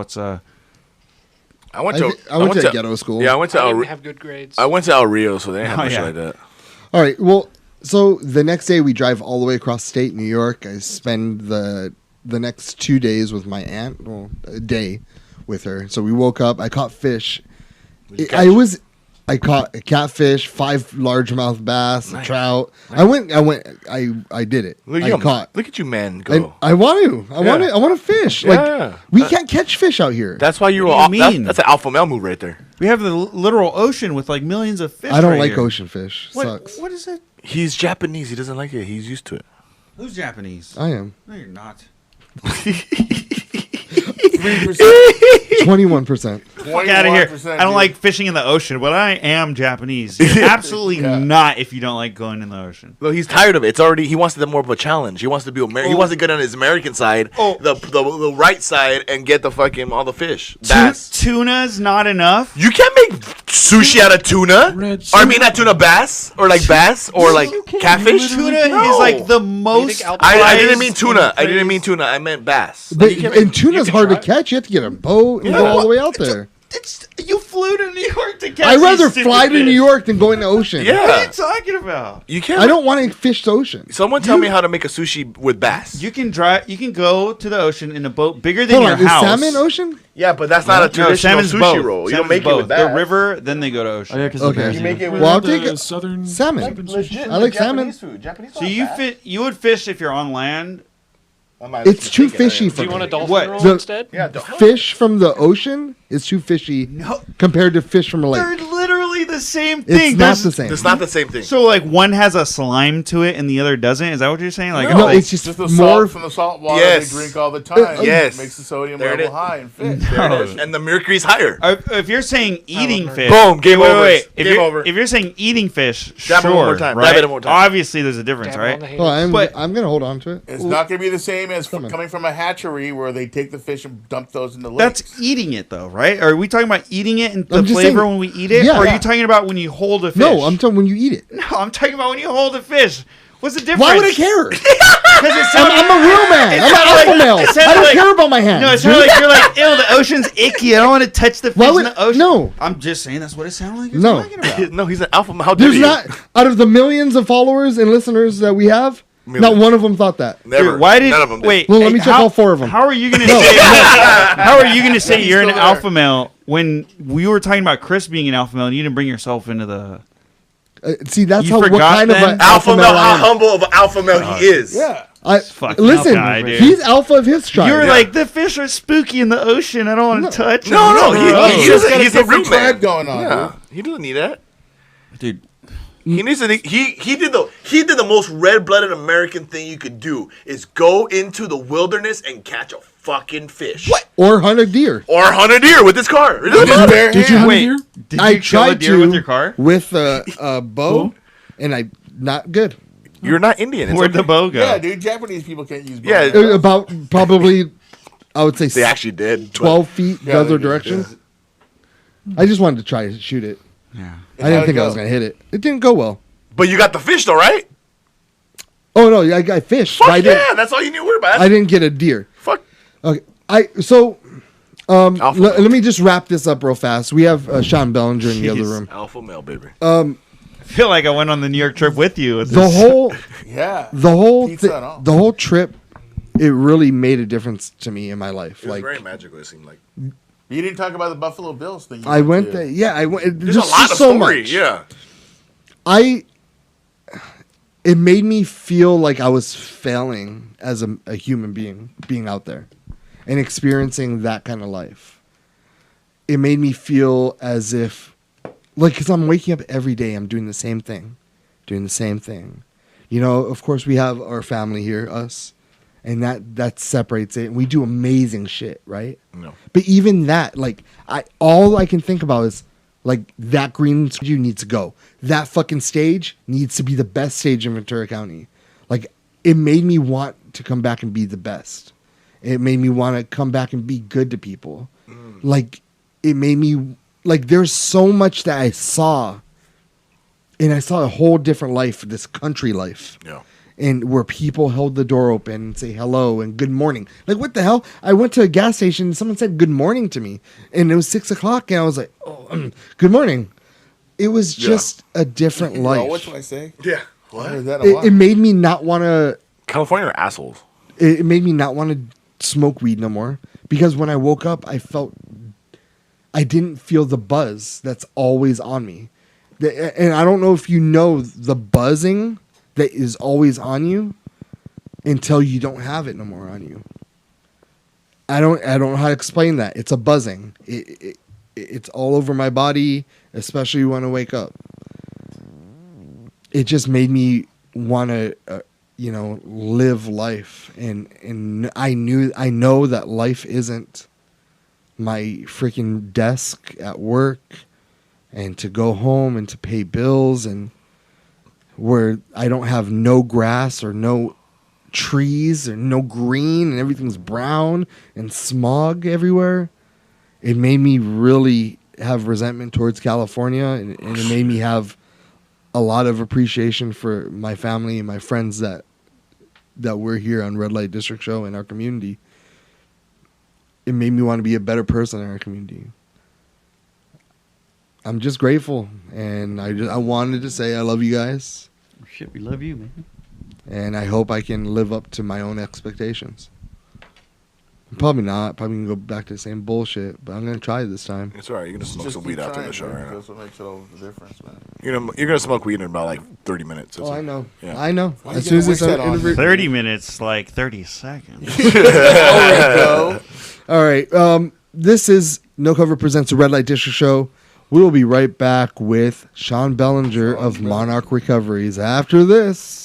I went to I went to ghetto school. Yeah, I went to I El, didn't have good grades. I went to El Rio, so they didn't have Oh, much yeah. like that. All right. Well, so the next day we drive all the way across state, New York. I spend the next 2 days with my aunt. Well, a day with her. So we woke up. I caught fish. I caught a catfish, 5 largemouth bass, a trout. I did it. Look at you, man. Go. I want to. I want to fish. Yeah. Like we can't catch fish out here. That's why you were. What do you mean? That's an alpha male move right there. We have the literal ocean with like millions of fish. I don't right like here. ocean fish. What, Sucks. what is it? He's Japanese. He doesn't like it. He's used to it. Who's Japanese? I am No, you're not. 21%. Fuck out of here. I don't like fishing in the ocean, but I am Japanese. Absolutely not if you don't like going in the ocean. No, he's tired of it. It's already. He wants to do more of a challenge. He wants to be American. He wants to get on his American side, the right side, and get the fucking all the fish. Bass. Tuna's not enough. You can't make sushi out of tuna. Or I mean, not tuna, bass, or like bass, or like catfish. Tuna is like the most. I didn't mean tuna. I didn't mean tuna. I meant bass. But, and tuna's hard to catch. You have to get a boat and go all the way out there. You flew to New York to catch. I'd rather these fly stupid to New fish. York than go in the ocean. Yeah. What are you talking about? You can't. I don't want to fish the ocean. Someone tell me how to make a sushi with bass. You can drive. You can go to the ocean in a boat bigger than Hold your on, is house. salmon ocean? Yeah, but that's not a traditional salmon's sushi both. roll. You Salmon's don't make both. it with bass. The river, then they go to ocean. Oh, yeah, 'cause Okay. the You bears, make yeah. it Well, I'll take the it. southern Salmon. sushi. I like salmon. So you would fish if you're on land. It's too fishy for Do you want a me. dolphin What? roll The- instead? Yeah, Fish from the ocean is too fishy compared to fish from a They're lake. literally the same It's thing. not There's- the same. It's not the same thing. So like one has a slime to it and the other doesn't. Is that what you're saying? Like No, like, it's just Just the more. salt from the salt water Yes. they drink all the time. Yes. Makes the sodium There it level is. high and fit. There it is. And the mercury's higher. If you're saying eating fish, Boom, game wait, over. wait. If Game you're, over. If you're saying eating fish, Dab it sure, one more time. right? Dab it one more time. Obviously, there's a difference, Dab it on right? the hand. Oh, I'm But- gonna hold on to it. It's not going to be the same as Come on. coming from a hatchery where they take the fish and dump those in the lake. That's eating it, though, right? Are we talking about eating it and the I'm just flavor saying- when we eat it? Yeah. Or are you talking about when you hold a fish? No, I'm talking when you eat it. No, I'm talking about when you hold a fish. What's the difference? Why would I care? Because it sounds I'm a real man. I'm sounded an alpha like- male. it I sounded don't like- care about my hands. No, it sounded like you're like, ew, the ocean's icky. I don't want to touch the fish Why in would- the ocean. no. I'm just saying that's what it sounded like. You're No. talking about. No, he's an alpha. How dare There's you? not out of the millions of followers and listeners that we have. Not one of them thought that. Never. Dude, why did None of them did. wait? Well, let me check how- all 4 of them. How are you gonna say? How are you gonna say you're an alpha male when we were talking about Chris being an alpha male and you didn't bring yourself into the? See, that's You how what forgot kind of then? an Alpha male, I how am. humble of an alpha male he is. yeah. fucking Listen, guy, dude. he's alpha of his tribe. You were like the fish are spooky in the ocean. I don't want to touch. No, them." he's got a a real different tribe man. going on, Yeah, he doesn't need that. dude. He needs to. He did the most red-blooded American thing you could do is go into the wilderness and catch a fucking fish. What? or hunt a deer. Or hunt a deer with his car. It doesn't With his matter. bare Did you hands. hunt a Wait, deer? did I you kill a tried deer to with your car? with a bow, and I not good. You're not Indian. It's Where'd the okay. bow go? Yeah, dude. Japanese people can't use bows. Yeah. About probably, I would say They actually did. but- 12 feet Yeah, the they other did, direction. yeah. I just wanted to try to shoot it. Yeah. I didn't How'd it think I go? was gonna hit it. It didn't go well. But you got the fish though, right? Oh no, I got fish. Fuck but I didn't. yeah, that's all you need to worry about. I didn't get a deer. Fuck. Okay, Alpha male. let me just wrap this up real fast. We have Shaun Belanger in the other Jeez. room. Alpha male, baby. I feel like I went on the New York trip with you. With The this. whole Yeah. the Pizza and all. whole trip, it really made a difference to me in my life. It was Like very magical. It seemed like. You didn't talk about the Buffalo Bills thing. you I went to. there. Yeah, I went. There's a just lot of so story. much. Yeah. It made me feel like I was failing as a human being out there and experiencing that kind of life. It made me feel as if, like, because I'm waking up every day, I'm doing the same thing. You know, of course, we have our family here, us, and that separates it. And we do amazing shit, right? No. But even that, like, all I can think about is, like, that green studio needs to go. That fucking stage needs to be the best stage in Ventura County. Like, it made me want to come back and be the best. It made me want to come back and be good to people. Like, it made me, like, there's so much that I saw. And I saw a whole different life, this country life. Yeah. and where people held the door open and say hello and good morning. Like, what the hell? I went to a gas station and someone said good morning to me, and it was 6:00, and I was like, oh, good morning. It was just a different life. Yo, what should I say? Yeah. I What? heard that a lot. It made me not want to. California are assholes. It made me not want to smoke weed no more, because when I woke up, I didn't feel the buzz that's always on me. And I don't know if you know the buzzing that is always on you until you don't have it no more on you. I don't know how to explain that. It's a buzzing. It's all over my body, especially when I wake up. It just made me want to, live life, and I know that life isn't my freaking desk at work, and to go home and to pay bills, and where I don't have no grass or no trees or no green, and everything's brown and smog everywhere. It made me really have resentment towards California, and it made me have a lot of appreciation for my family and my friends that we're here on Red Light District Show in our community. It made me want to be a better person in our community. I'm just grateful, and I wanted to say I love you guys. Shit, we love you, man. And I hope I can live up to my own expectations. Probably not. Probably gonna go back to the same bullshit, but I'm gonna try this time. It's alright. You're gonna smoke some weed after the show, right? That's what makes all the difference, man. You're gonna smoke weed in about like 30 minutes. I know. Yeah. I know. Why As you soon as gotta this waste that on interview. 30 minutes, like 30 seconds. All right. This is No Cover Presents the Red Light District Show. We will be right back with Shaun Belanger of Monarch Recoveries after this.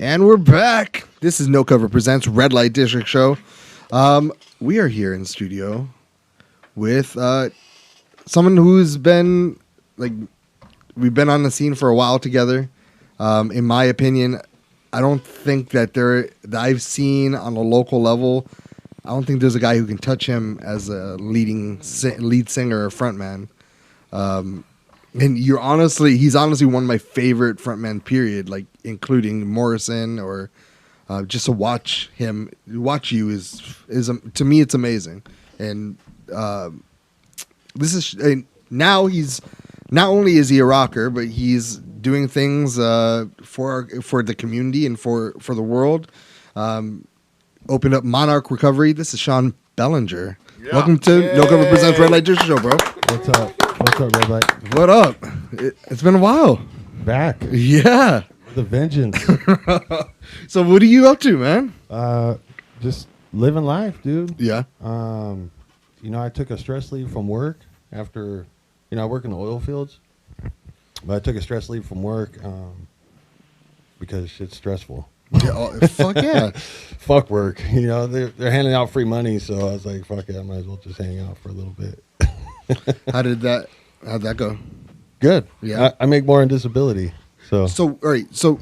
And we're back. This is No Cover Presents Red Light District Show. We are here in the studio with someone who's been, like, we've been on the scene for a while together. In my opinion, I don't think that I've seen on a local level, I don't think there's a guy who can touch him as a lead singer or frontman. And he's honestly one of my favorite frontmen, period, like including Morrison or just to watch you is to me, it's amazing. And now he's, not only is he a rocker, but he's doing things for the community and for the world. Opened up Monarch Recovery. This is Shaun Belanger. Yeah. Welcome to No Cover Presents Red Light District Show, bro. What's up? What's up, Red Light? What up? It's been a while. Back. Yeah. With a vengeance. So what are you up to, man? Just living life, dude. Yeah. I took a stress leave from work after, I work in the oil fields. But I took a stress leave from work because shit's stressful. Yeah, fuck yeah. Fuck work. They're handing out free money, so I was like, fuck it, I might as well just hang out for a little bit. How'd that go? Good. Yeah. I make more on disability. So all right. So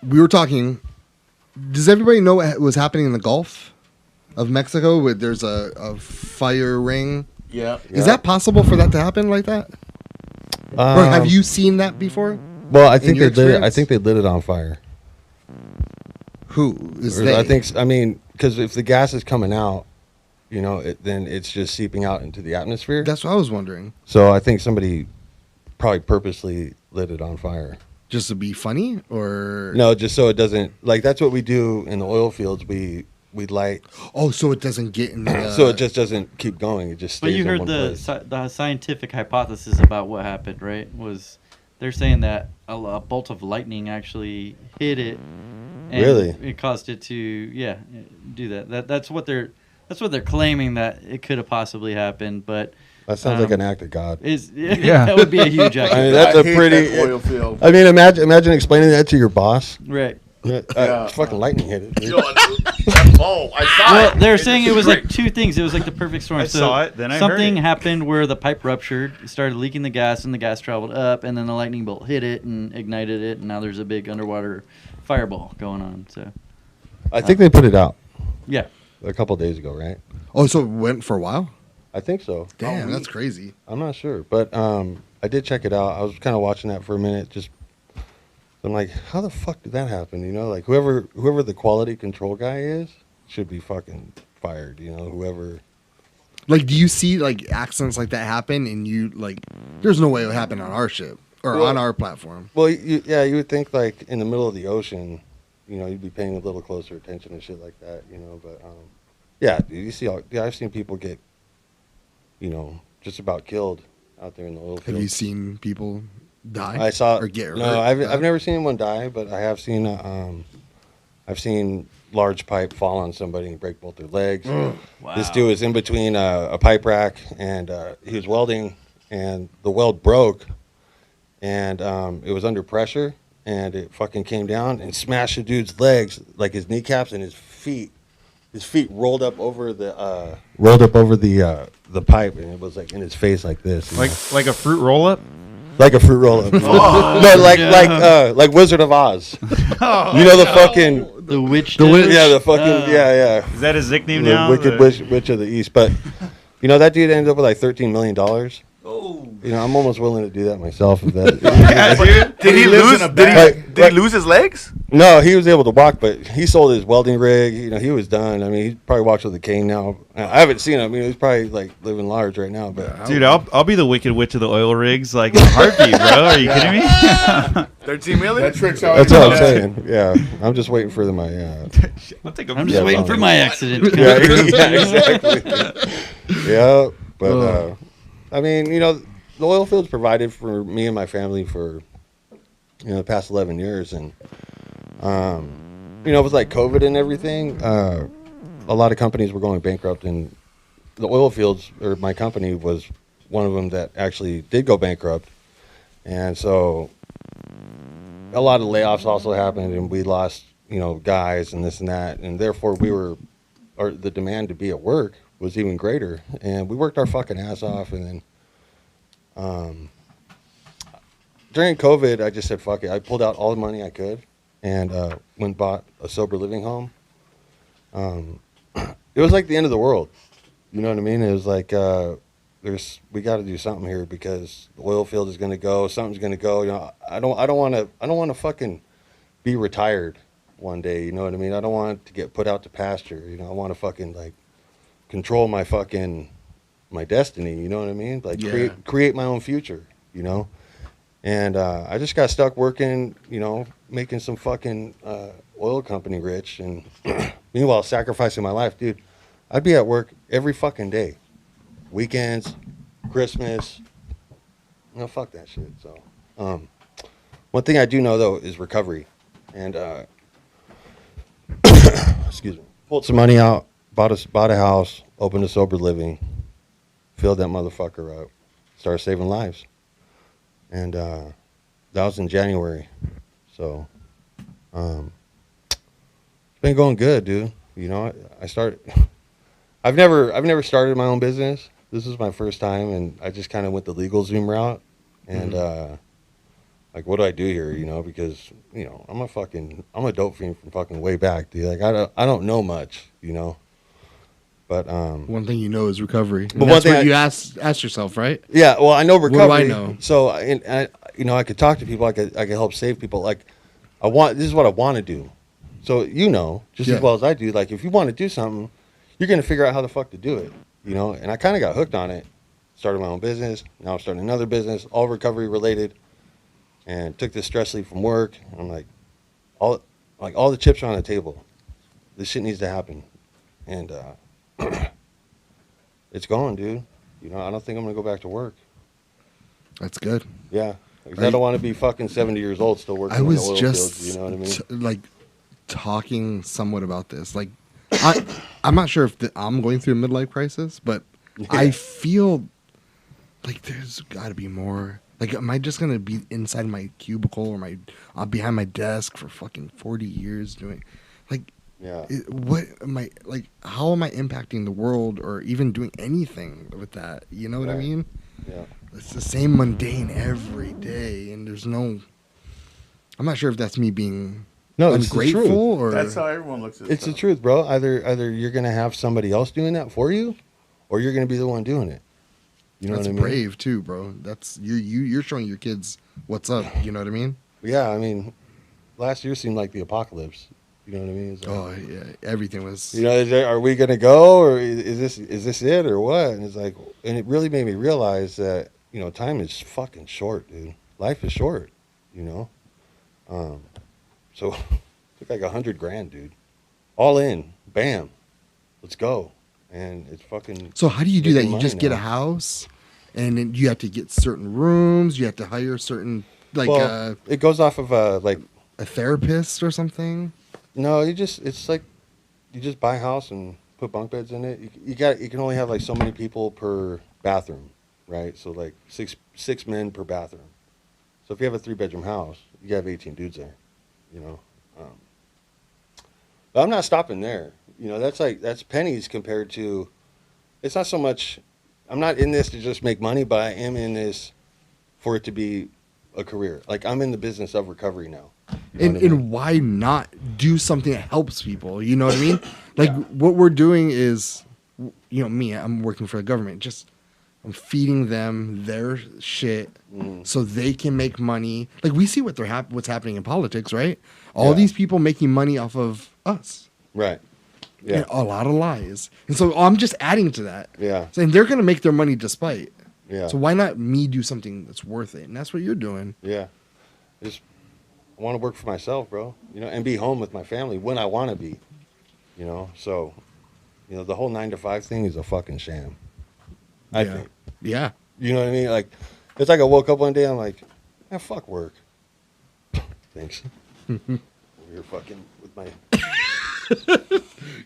we were talking. Does everybody know what was happening in the Gulf of Mexico? Where there's a fire ring. Yeah. Is that possible for that to happen like that? Or have you seen that before? Well, I think they lit it. I think they lit it on fire. Who is they? Because if the gas is coming out, then it's just seeping out into the atmosphere. That's what I was wondering. So I think somebody probably purposely lit it on fire. Just to be funny, or no, just so it doesn't, like, that's what we do in the oil fields. We light. Oh, so it doesn't get in the. So it just doesn't keep going. It just stays. But you heard the scientific hypothesis about what happened, right? Was they're saying that a bolt of lightning actually hit it. And really? It caused it to do that. That's what they're claiming, that it could have possibly happened, but that sounds like an act of God. That would be a huge act. That's a pretty oil field. Imagine explaining that to your boss. Right. Fucking lightning hit it. Dude. I saw it. They're saying it was like two things. It was like the perfect storm. I saw it, then I heard something it. happened where the pipe ruptured, it started leaking the gas, and the gas traveled up, and then the lightning bolt hit it and ignited it, and now there's a big underwater fireball going on. So I think they put it out. Yeah. A couple days ago, right? Oh, so it went for a while? I think so. Damn, that's crazy. I'm not sure, but I did check it out. I was kind of watching that for a minute. I'm like, how the fuck did that happen? Like whoever the quality control guy is should be fucking fired. Whoever. Like, do you see like accidents like that happen, and you like, there's no way it would happen on our ship or on our platform? Well, you would think like in the middle of the ocean, you'd be paying a little closer attention and shit like that. But you see, I've seen people get, just about killed out there in the oil field. Have you seen people die? I saw or get hurt. No, I've never seen anyone die, but I have seen I've seen large pipe fall on somebody and break both their legs. Wow. This dude was in between a pipe rack and he was welding, and the weld broke, and it was under pressure, and it fucking came down and smashed the dude's legs, like his kneecaps and his feet. His feet rolled up over the pipe, and it was like in his face like this. Like a fruit roll up. Like a fruit roll up. No, like Wizard of Oz. The fucking the witch. Yeah, the fucking yeah. Is that his nickname the now? Wicked witch of the East. But that dude ended up with like $13 million. Oh. I'm almost willing to do that myself. If that, dude. Did he lose? Did he lose his legs? No, he was able to walk, but he sold his welding rig. He was done. I mean, he probably walks with a cane now. I haven't seen him. He's probably like living large right now. But dude, I'll be the Wicked Witch of the oil rigs, like in a heartbeat, bro. Are you kidding me? 13 million. That trick's out. That's what I'm saying. Yeah, I'm just waiting for my. I'm just waiting for my accident. Yeah, exactly. Yeah, but I mean, the oil fields provided for me and my family for the past 11 years, and it was like COVID and everything. A lot of companies were going bankrupt, and the oil fields, or my company, was one of them that actually did go bankrupt, and so a lot of layoffs also happened, and we lost guys and this and that, and therefore the demand to be at work was even greater, and we worked our fucking ass off, and then during COVID, I just said fuck it. I pulled out all the money I could, and went and bought a sober living home. It was like the end of the world. You know what I mean? It was like we got to do something here because the oil field is going to go. Something's going to go. I don't want to fucking be retired one day. You know what I mean? I don't want to get put out to pasture. I want to fucking like control my destiny. You know what I mean? Like create my own future. And I just got stuck working. Making some fucking oil company rich, and meanwhile sacrificing my life, dude. I'd be at work every fucking day. Weekends, Christmas. Fuck that shit. So, one thing I do know though is recovery, and excuse me, pulled some money out, bought a house, opened a sober living, filled that motherfucker up, started saving lives, and that was in January. So, it's been going good, dude. I started. I've never started my own business. This is my first time, and I just kind of went the legal Zoom route. And like, what do I do here? Because I'm a dope fiend from fucking way back, dude. Like, I don't know much, But one thing is recovery. But that's what you ask yourself, right? Yeah. Well, I know recovery. What do I know? So, I could talk to people. I could help save people. Like, this is what I want to do. So just as well as I do. Like, if you want to do something, you're gonna figure out how the fuck to do it. And I kind of got hooked on it. Started my own business. Now I'm starting another business, all recovery related. And took this stress leave from work. And I'm like, all the chips are on the table. This shit needs to happen. And it's going, dude. I don't think I'm gonna go back to work. That's good. Yeah, I don't want to be fucking 70 years old still working in the oil fields. You know what I mean? Like talking somewhat about this. Like, I'm not sure if I'm going through a midlife crisis, but I feel like there's got to be more. Like, am I just gonna be inside my cubicle or behind my desk for fucking 40 years doing, like, what am I like? How am I impacting the world or even doing anything with that? You know what I mean? Yeah. It's the same mundane every day, and there's no. I'm not sure if that's me being ungrateful or. That's how everyone looks at it. It's the truth, bro. Either you're gonna have somebody else doing that for you, or you're gonna be the one doing it. You know that's what I mean? Brave too, bro. That's you're showing your kids what's up. You know what I mean? Yeah, I mean, last year seemed like the apocalypse. You know what I mean? Oh yeah, everything was. Are we gonna go, or is this it, or what? And it's like, and it really made me realize that time is fucking short, dude. Life is short, So took like $100,000, dude. All in, bam, let's go, and it's fucking. So how do you do that? You just get a now. house, and then you have to get certain rooms. You have to hire certain it goes off of like a therapist or something. No, you just buy a house and put bunk beds in it. You can only have like so many people per bathroom, right? So like six men per bathroom. So if you have a 3-bedroom house, you have 18 dudes there, But I'm not stopping there. That's pennies compared to. It's not so much. I'm not in this to just make money, but I am in this for it to be a career. Like, I'm in the business of recovery now. And why not do something that helps people? You know what I mean? Like, what we're doing is, I'm working for the government. I'm feeding them their shit so they can make money. Like, we see what's happening in politics, right? All these people making money off of us. Right. Yeah. And a lot of lies. And so I'm just adding to that. Yeah. Saying they're going to make their money despite. Yeah. So why not me do something that's worth it? And that's what you're doing. Yeah. I want to work for myself, bro, and be home with my family when I want to be, so, the whole 9 to 5 thing is a fucking sham. I think. Yeah. You know what I mean? Like, it's like I woke up one day, I'm like, fuck work. Thanks. You're fucking with my.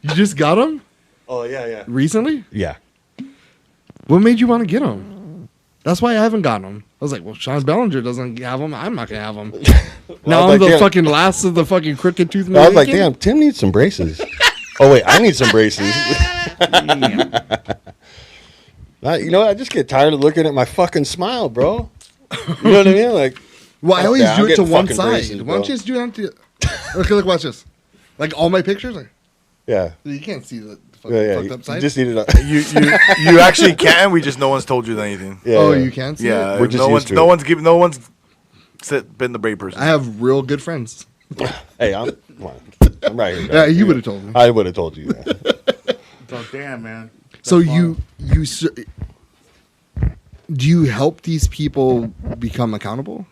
You just got them? Oh, yeah. Recently? Yeah. What made you want to get them? That's why I haven't gotten them. I was like, well, Shaun Belanger doesn't have them. I'm not gonna have them. Well, now I was I'm like, the damn. fucking last of the fucking crooked tooth. I was like, damn, Tim needs some braces. Oh wait, I need some braces. You know, I just get tired of looking at my fucking smile, bro. You know what I mean? Like, well, I always yeah, do I'm it to getting one fucking side. braces, Why don't you just do it to? Look, watch this. Like all my pictures, like yeah, you can't see the fucking yeah, fucked you, up side. you just need it. You actually can. We just no one's told you anything. Yeah, oh, yeah. you can see Yeah, it. We're just used to no it. one's been the brave person. I have real good friends. Hey, I'm right here. Yeah, you would have told me. I would have told you that. So damn, man. So do you help these people become accountable?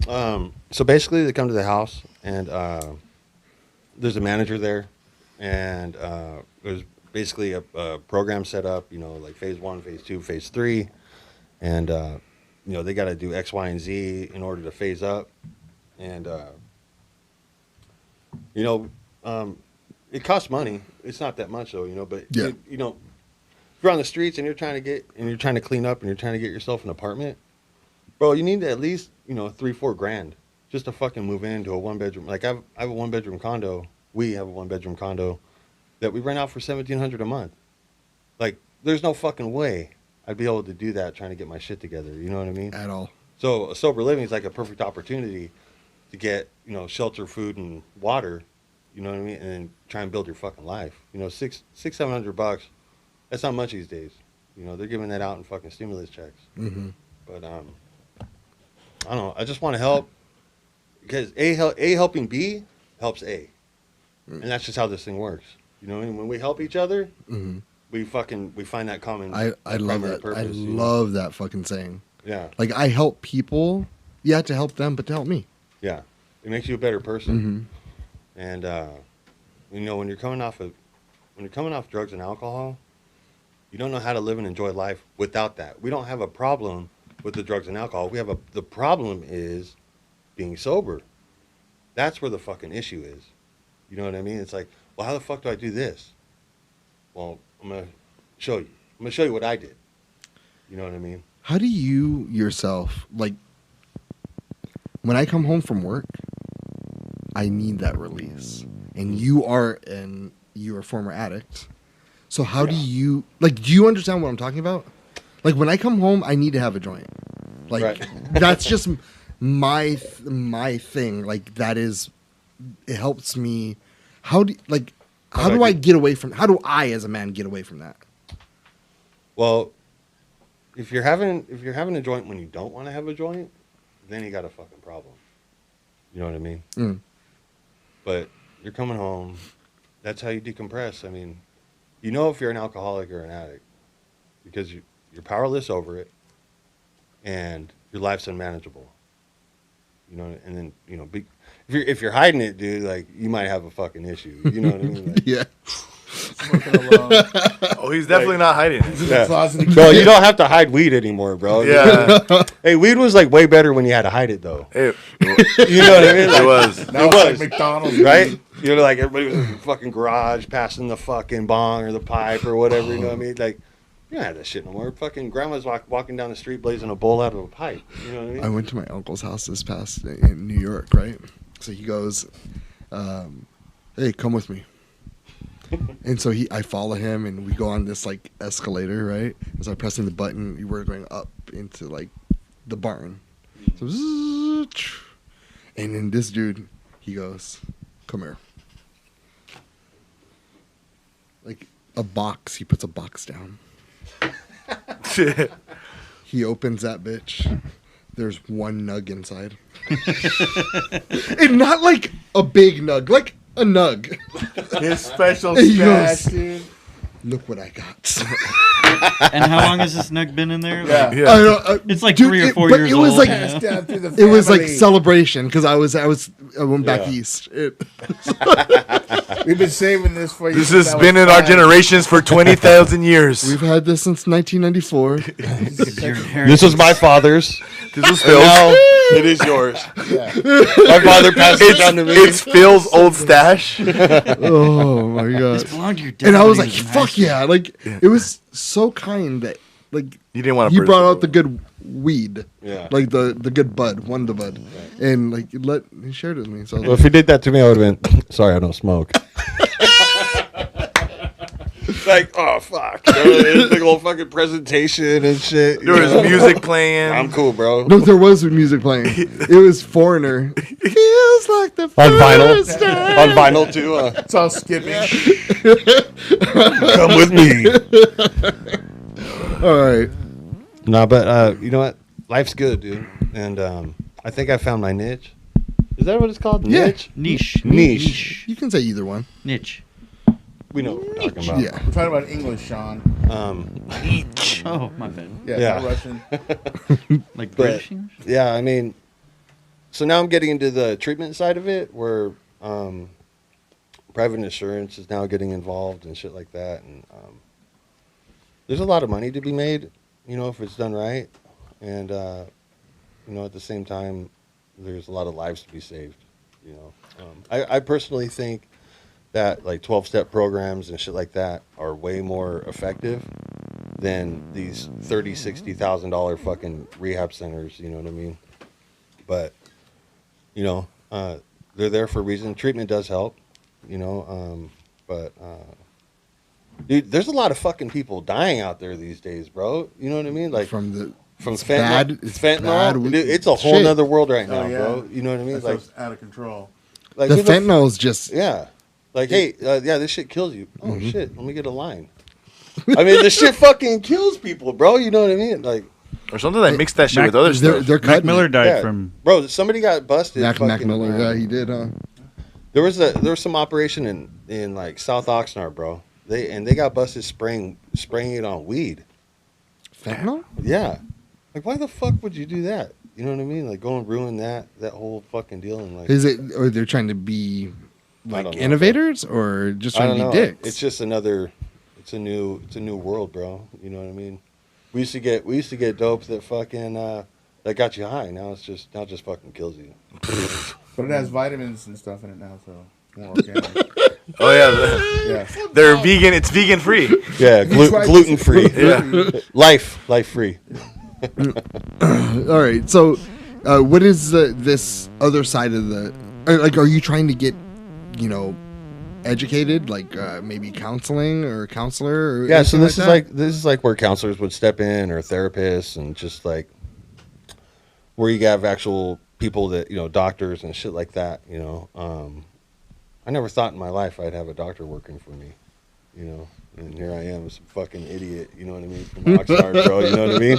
So basically, they come to the house, and there's a manager there, and there's basically a program set up. You know, like phase 1, phase 2, phase 3, and you know they got to do X, Y, and Z in order to phase up, and you know, it costs money. It's not that much though, you know. But Yeah. you know, if you're on the streets and you're trying to clean up and you're trying to get yourself an apartment, bro, you need at least, you know, $3-4 grand just to fucking move into a 1-bedroom. Like I have a 1-bedroom condo. We have a 1-bedroom condo that we rent out for $1,700 a month. Like, there's no fucking way I'd be able to do that trying to get my shit together. You know what I mean? At all. So a sober living is like a perfect opportunity to get, you know, shelter, food, and water. You know what I mean? And then try and build your fucking life. You know, $600-$700. That's not much these days. You know, they're giving that out in fucking stimulus checks. Mm-hmm. But I don't know. I just want to help because A helping B helps A, and that's just how this thing works. You know, and when we help each other, Mm-hmm. we find that common. I love primary that. Purpose, I you know? love that fucking saying. Yeah, Like I help people, yeah, to help them, but to help me. yeah. It makes you a better person. Mm-hmm. And you know, when you're coming off drugs and alcohol, you don't know how to live and enjoy life without that. We don't have a problem with the drugs and alcohol. The problem is being sober. That's where the fucking issue is. You know what I mean? It's like, well, how the fuck do I do this? Well, I'm gonna show you. I'm gonna show you what I did. You know what I mean? How do you yourself, like, when I come home from work, I need that release. And you're a former addict. So how do you, like, do you understand what I'm talking about? Like, when I come home, I need to have a joint. Like, Right. that's just my thing. Like, that is, it helps me. How do I get away from, how do I as a man get away from that? Well, if you're having a joint when you don't want to have a joint, then you got a fucking problem. You know what I mean? Mm. But you're coming home. That's how you decompress. I mean, you know if you're an alcoholic or an addict because you're powerless over it, and your life's unmanageable. You know, and then you know, if you're hiding it, dude, like you might have a fucking issue. You know what I mean? Like, Yeah. Oh, he's definitely not hiding it. yeah. Bro, you don't have to hide weed anymore, bro. Yeah. Hey, weed was like way better when you had to hide it, though. It You know what I mean? Like, was. Now it's like McDonald's, right? You know, like everybody was in the fucking garage passing the fucking bong or the pipe or whatever. You know what I mean? Like, you don't have that shit no more. Fucking grandma's walking down the street blazing a bowl out of a pipe. You know what I mean? I went to my uncle's house this past in New York, right? So he goes, "Hey, come with me." And so I follow him, and we go on this like escalator, right? As I'm pressing the button, we're going up into like the barn. So, and then this dude, he goes, "Come here." Like a box, he puts a box down. He opens that bitch. There's one nug inside. And not like a big nug, like a nug. His special He stash, goes, dude. "Look what I got." And how long has this nug been in there? Yeah. Like, Yeah. I know, it's like dude, 3 or 4 but years it was old. like, you know? Passed down through the it was like family. celebration because I went back Yeah. east. We've been saving this for you. This since has I been was in our 5. generations for 20,000 years. We've had this since 1994. This is your This inheritance. was my father's. This was And Phil's. now it is yours. Yeah. My father passed it down to me. It's Phil's old stash. Oh my This god! belonged to your dad. And I when was he like, in high "Fuck school. yeah!" Like it was so kind that like You didn't want to. he brought out the good weed. Yeah. Like the good bud, one of the bud. Right. And like he shared it with me. So well, if he did that to me, I would have been sorry. I don't smoke. Like, oh fuck, there's big old fucking presentation and shit. There was music playing. I'm cool, bro. No, there was music playing. It was Foreigner. Feels like the On vinyl, first time. on vinyl too. It's all skipping. Come with me. All right. No, but you know what? Life's good, dude. And I think I found my niche. Is that what it's called? Yeah. Niche. You can say either one. Niche. We know what we're talking about. Yeah. We're talking about English, Sean. Each. Oh, my bad. Yeah. Not Russian. Like British English? Yeah, I mean, so now I'm getting into the treatment side of it, where private insurance is now getting involved and shit like that, and there's a lot of money to be made, you know, if it's done right, and you know, at the same time, there's a lot of lives to be saved, you know. I personally think that like 12-step programs and shit like that are way more effective than these $30,000-$60,000 fucking rehab centers. You know what I mean? But you know, they're there for a reason. Treatment does help. You know, but dude, there's a lot of fucking people dying out there these days, bro. You know what I mean? Like from fentanyl. Dude, it's a whole nother world right now, bro. You know what I mean? That's out of control. Like the fentanyl is just like, hey, yeah, this shit kills you. Oh shit, let me get a line. I mean, this shit fucking kills people, bro. You know what I mean? Like, or something that mixed that shit with other stuff. Mac Miller died from. Bro, somebody got busted. Mac Miller, yeah, he did, huh? There was some operation in like South Oxnard, bro. They got busted spraying it on weed. Fentanyl? Yeah. Like, why the fuck would you do that? You know what I mean? Like, go and ruin that whole fucking deal. And like, is it, or they're trying to be like innovators, or just trying to be dicks? It's just another. It's a new world, bro. You know what I mean? We used to get dope that fucking that got you high. Now just fucking kills you. But it has vitamins and stuff in it now, so more organic. Oh yeah, they're vegan. It's vegan free. Yeah, gluten free. Yeah, life free. All right. So, what is this other side of the? Like, are you trying to get, you know, educated? Like, maybe counseling or counselor? Or yeah. So this like is like where counselors would step in, or therapists, and just like where you have actual people that, you know, doctors and shit like that. You know, I never thought in my life I'd have a doctor working for me. You know. And here I am, some fucking idiot, you know what I mean, from Oxnard, bro, you know what I mean?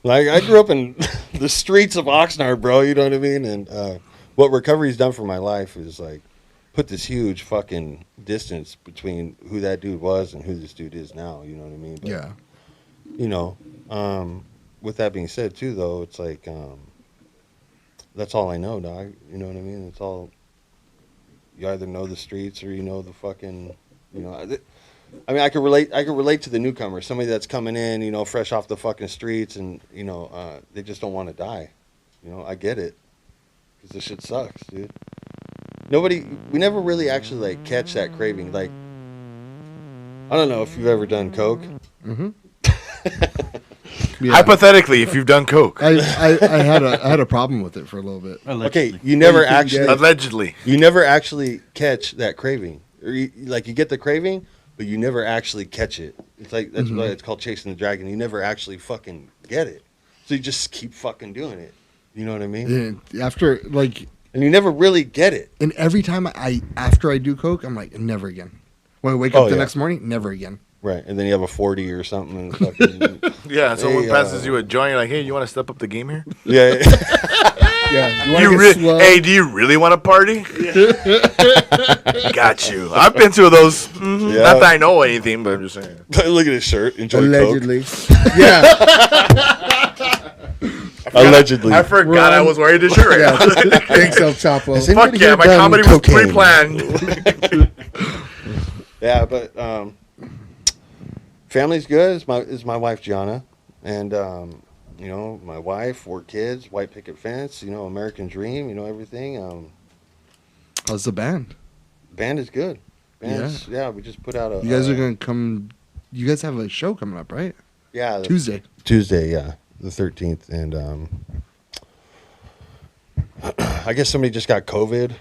Like, I grew up in the streets of Oxnard, bro, you know what I mean? And what recovery's done for my life is, like, put this huge fucking distance between who that dude was and who this dude is now, you know what I mean? But, yeah. You know, with that being said, too, though, it's like, that's all I know, dog, you know what I mean? It's all, you either know the streets or you know the fucking, you know... I mean, I could relate to the newcomer, somebody that's coming in, you know, fresh off the fucking streets, and you know, they just don't want to die. You know, I get it, because this shit sucks, dude. We never really actually like catch that craving. Like, I don't know if you've ever done coke. Mm-hmm. Yeah. Hypothetically, if you've done coke, I had a problem with it for a little bit. Allegedly. Okay, you never actually allegedly you never actually catch that craving, or you get the craving. But you never actually catch it. It's like, that's why it's called chasing the dragon. You never actually fucking get it. So you just keep fucking doing it. You know what I mean? Yeah, after, like... And you never really get it. And every time after I do coke, I'm like, never again. When I wake up the next morning, never again. Right. And then you have a 40 or something. And fucking, yeah, someone passes you a joint, you're like, hey, you want to step up the game here? Yeah. Yeah. Hey, do you really want to party? Yeah. Got you. I've been to those. Mm-hmm. Yeah. Not that I know anything, but I'm just saying. Look at his shirt. Enjoy allegedly. Coke. Yeah. Allegedly. I forgot I was wearing this shirt right now. Thanks, El Chapo. Fuck yeah, my comedy was pre-planned. Yeah, but family's good. Is my wife Gianna, and you know, my wife, 4 kids, white picket fence, you know, American dream, you know, everything. How's the band? Band is good. Yeah, we just put out a... You guys are going to come... You guys have a show coming up, right? Yeah. Tuesday, yeah. the 13th, and I guess somebody just got COVID.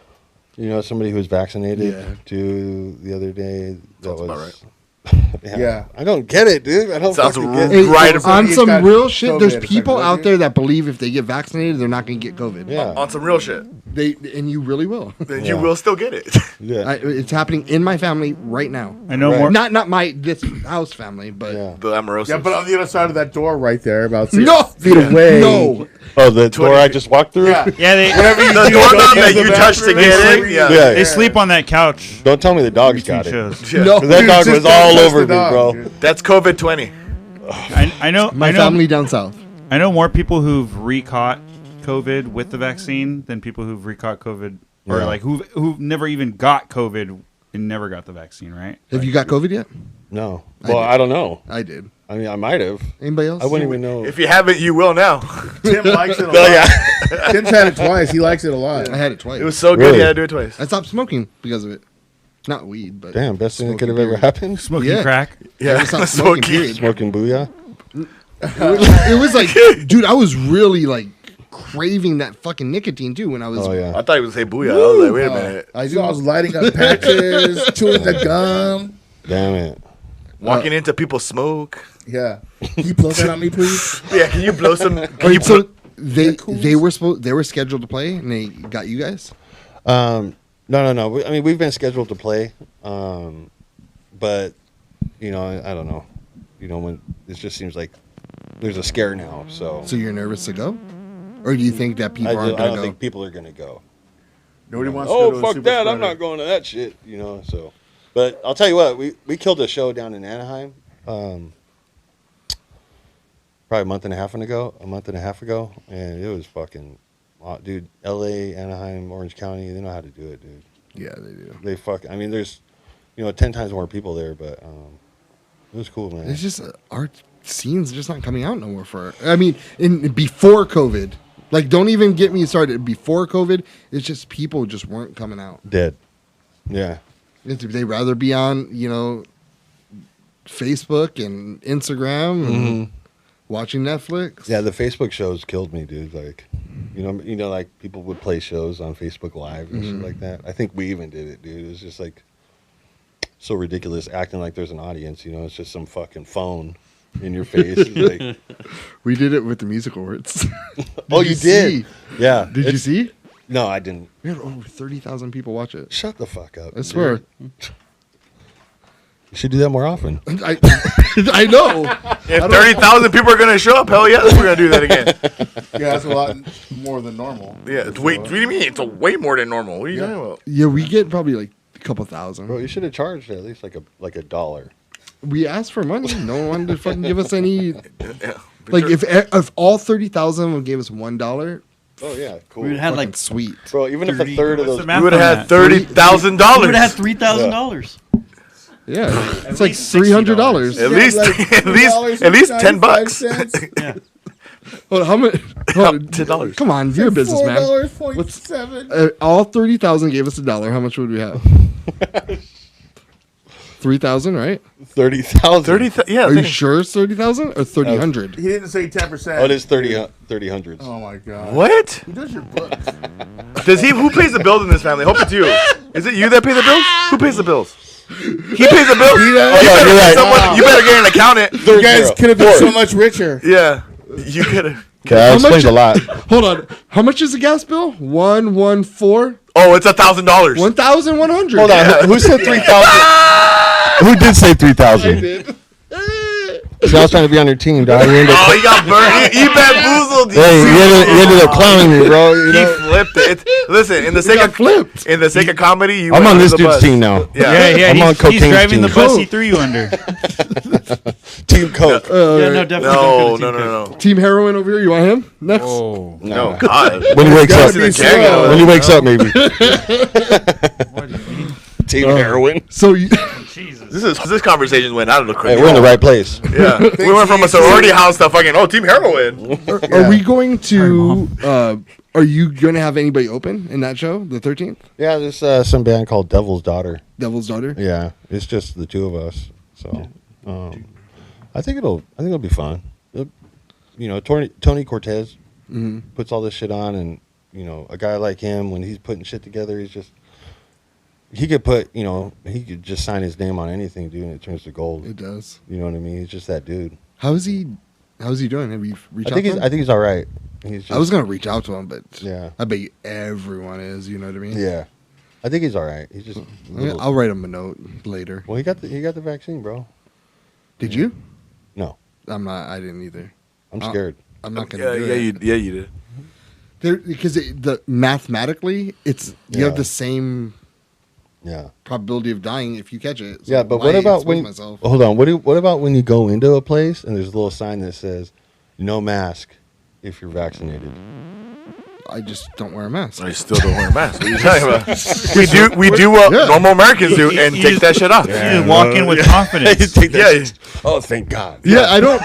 You know, somebody who was vaccinated too the other day. That was about right. Yeah, I don't get it, dude. I don't Sounds fucking get Hey, it. Right. on some got real shit, COVID, there's it's people like, out there that believe if they get vaccinated, they're not going to get COVID. Yeah, On some real shit. And you really will. Then you Yeah. will still get it. yeah, It's happening in my family right now. I know Right. more. Not my this house family, but yeah. The amorosos. Yeah, but on the other side of that door right there, about 6 No! feet away. no. Oh, the door I just walked through. Yeah. Yeah, they the doorknob that you touched to get in. Yeah. Yeah. they sleep on that couch. Don't tell me the dog's between got it. shows. Yeah. No. 'Cause that Dude, dog just was don't all touch over the me, dog, bro. dude. That's COVID 20. I know. My I know. family down south. I know more people who've recaught COVID with the vaccine than people who've recaught COVID or Yeah. like who've never even got COVID and never got the vaccine. Right? Have you got COVID yet? No. I Well, did. I don't know. I did. I mean, I might have. Anybody else? I wouldn't even know. If you haven't, you will now. Tim likes it a lot. Oh, yeah. Tim's had it twice. He likes it a lot. I had it twice. It was so good, Really? you had to do it twice. I stopped smoking because of it. Not weed, but Damn, best thing that could smoking have ever period. happened. Smoking Yeah. crack. Yeah, I stopped smoking. smoking. Period. Smoking booyah. It was like, dude, I was really like craving that fucking nicotine too when I was. Oh yeah. I thought he was going to say booyah. I was like, wait a minute. I So I was lighting up patches, chewing the gum. Damn it. Walking into people's smoke. Yeah. Can you blow that on me, please? Yeah, can you blow some? Can All you right, so cool? they were scheduled to play and they got you guys. No. I mean, we've been scheduled to play, but you know, I don't know. You know, when it just seems like there's a scare now. So So you're nervous to go, or do you think that people I aren't don't going to go? think people are gonna go. Nobody wants to go Oh to a fuck super that! I'm spreader. not going to that shit. You know. So, but I'll tell you what, we killed a show down in Anaheim. Probably a month and a half ago, and it was fucking, dude. L.A., Anaheim, Orange County, they know how to do it, dude. Yeah, they do. They I mean, there's, 10 times more people there, but it was cool, man. It's just our scene's just not coming out no more. I mean, before COVID, like don't even get me started. Before COVID, it's just people just weren't coming out. Dead. Yeah. They rather be on Facebook and Instagram and watching Netflix. Yeah, the Facebook shows killed me, dude. Like, like people would play shows on Facebook Live and shit like that. I think we even did it, dude. It was just like so ridiculous, acting like there's an audience. It's just some fucking phone in your face. It's like, We did it with the music awards. oh, you did? see? Yeah. Did you see? No, I didn't. We had over 30,000 people watch it. Shut the fuck up. I swear. dude. You should do that more often. I know. If 30,000 people are going to show up, hell yeah, we're going to do that again. Yeah, that's a lot more than normal. Yeah, wait, what do you mean? It's way more than normal. What are you talking about? Yeah, we get probably like a couple thousand. Bro, you should have charged at least like a dollar. We asked for money. No one wanted to fucking give us any. Yeah. Like if all 30,000 would give us $1, Oh yeah, cool. We would have had fucking like sweet. Bro, even if a 30 third of what's those the math You would on have had that? $30,000. we would have had $3,000. Yeah, it's like least $300. At least, at least $10. Yeah. Hold on, how much? $10. Come on, you're a businessman. $4.7. All 30,000 gave us $1. How much would we have? 3,000, right? 30,000. 30, yeah. Are you sure it's 30,000 or 300? He didn't say 10%. Oh, it is 30 hundreds. Oh my god. What? Who does your books? Who pays the bills in this family? Hope it's you. Is it you that pay the bills? Who pays the bills? He pays the bills. He does? You better you're get right. you better get an accountant. You guys could have been so much richer. Yeah. You could have. Okay, that How explains much- a lot. Hold on. How much is the gas bill? 114 Oh, it's $1,000. 1,100. Hold on, who said 3,000? Who did say 3,000? I did. So I was trying to be on your team, dog. You ended Oh, he got burned. He bamboozled. hey, you ended up clowning me, bro. You He know? flipped it. Listen, in the sake got of flipped. in the sake of comedy, you I'm went on under this the dude's bus. team now. Yeah. Yeah, I'm on he's cocaine's driving the team. bus Coke. he threw you under. Team Coke. Yeah, no, definitely. No, don't no, go to Team no, Coke. no. Team Heroin over here. You want him? Next. Oh. No, God. When he wakes up. Gotta be slow. When he wakes up, maybe. What do you mean? Team heroin. So you, Jesus. This conversation went out of the Hey, control. we're in the right place. Yeah, we went from a sorority house to fucking team heroin. are we going to? Are you going to have anybody open in that show, the 13th? Yeah, there's some band called Devil's Daughter. Devil's Daughter. Yeah, it's just the two of us. So, I think it'll be fun. Tony Cortez Mm-hmm. puts all this shit on, and a guy like him, when he's putting shit together, he could just sign his name on anything, dude, and it turns to gold. It does. You know what I mean? He's just that dude. How's he doing? Have you reached out to him? I think he's all right. I was gonna reach out to him, but yeah, I bet you everyone is. You know what I mean? Yeah, I think he's all right. He's just. I'll write him a note later. Well, he got the vaccine, bro. Did you? No, I'm not. I didn't either. I'm scared. I'm not gonna. You did. Because mathematically, you have the same probability of dying if you catch it. So yeah, but why what about expose when? myself? Hold on. What about when you go into a place and there's a little sign that says "No mask" if you're vaccinated? I just don't wear a mask. I still don't wear a mask. What are you talking about? We do what normal Americans do and take that shit off. You just walk in with confidence. Oh, thank God. Yeah, I don't.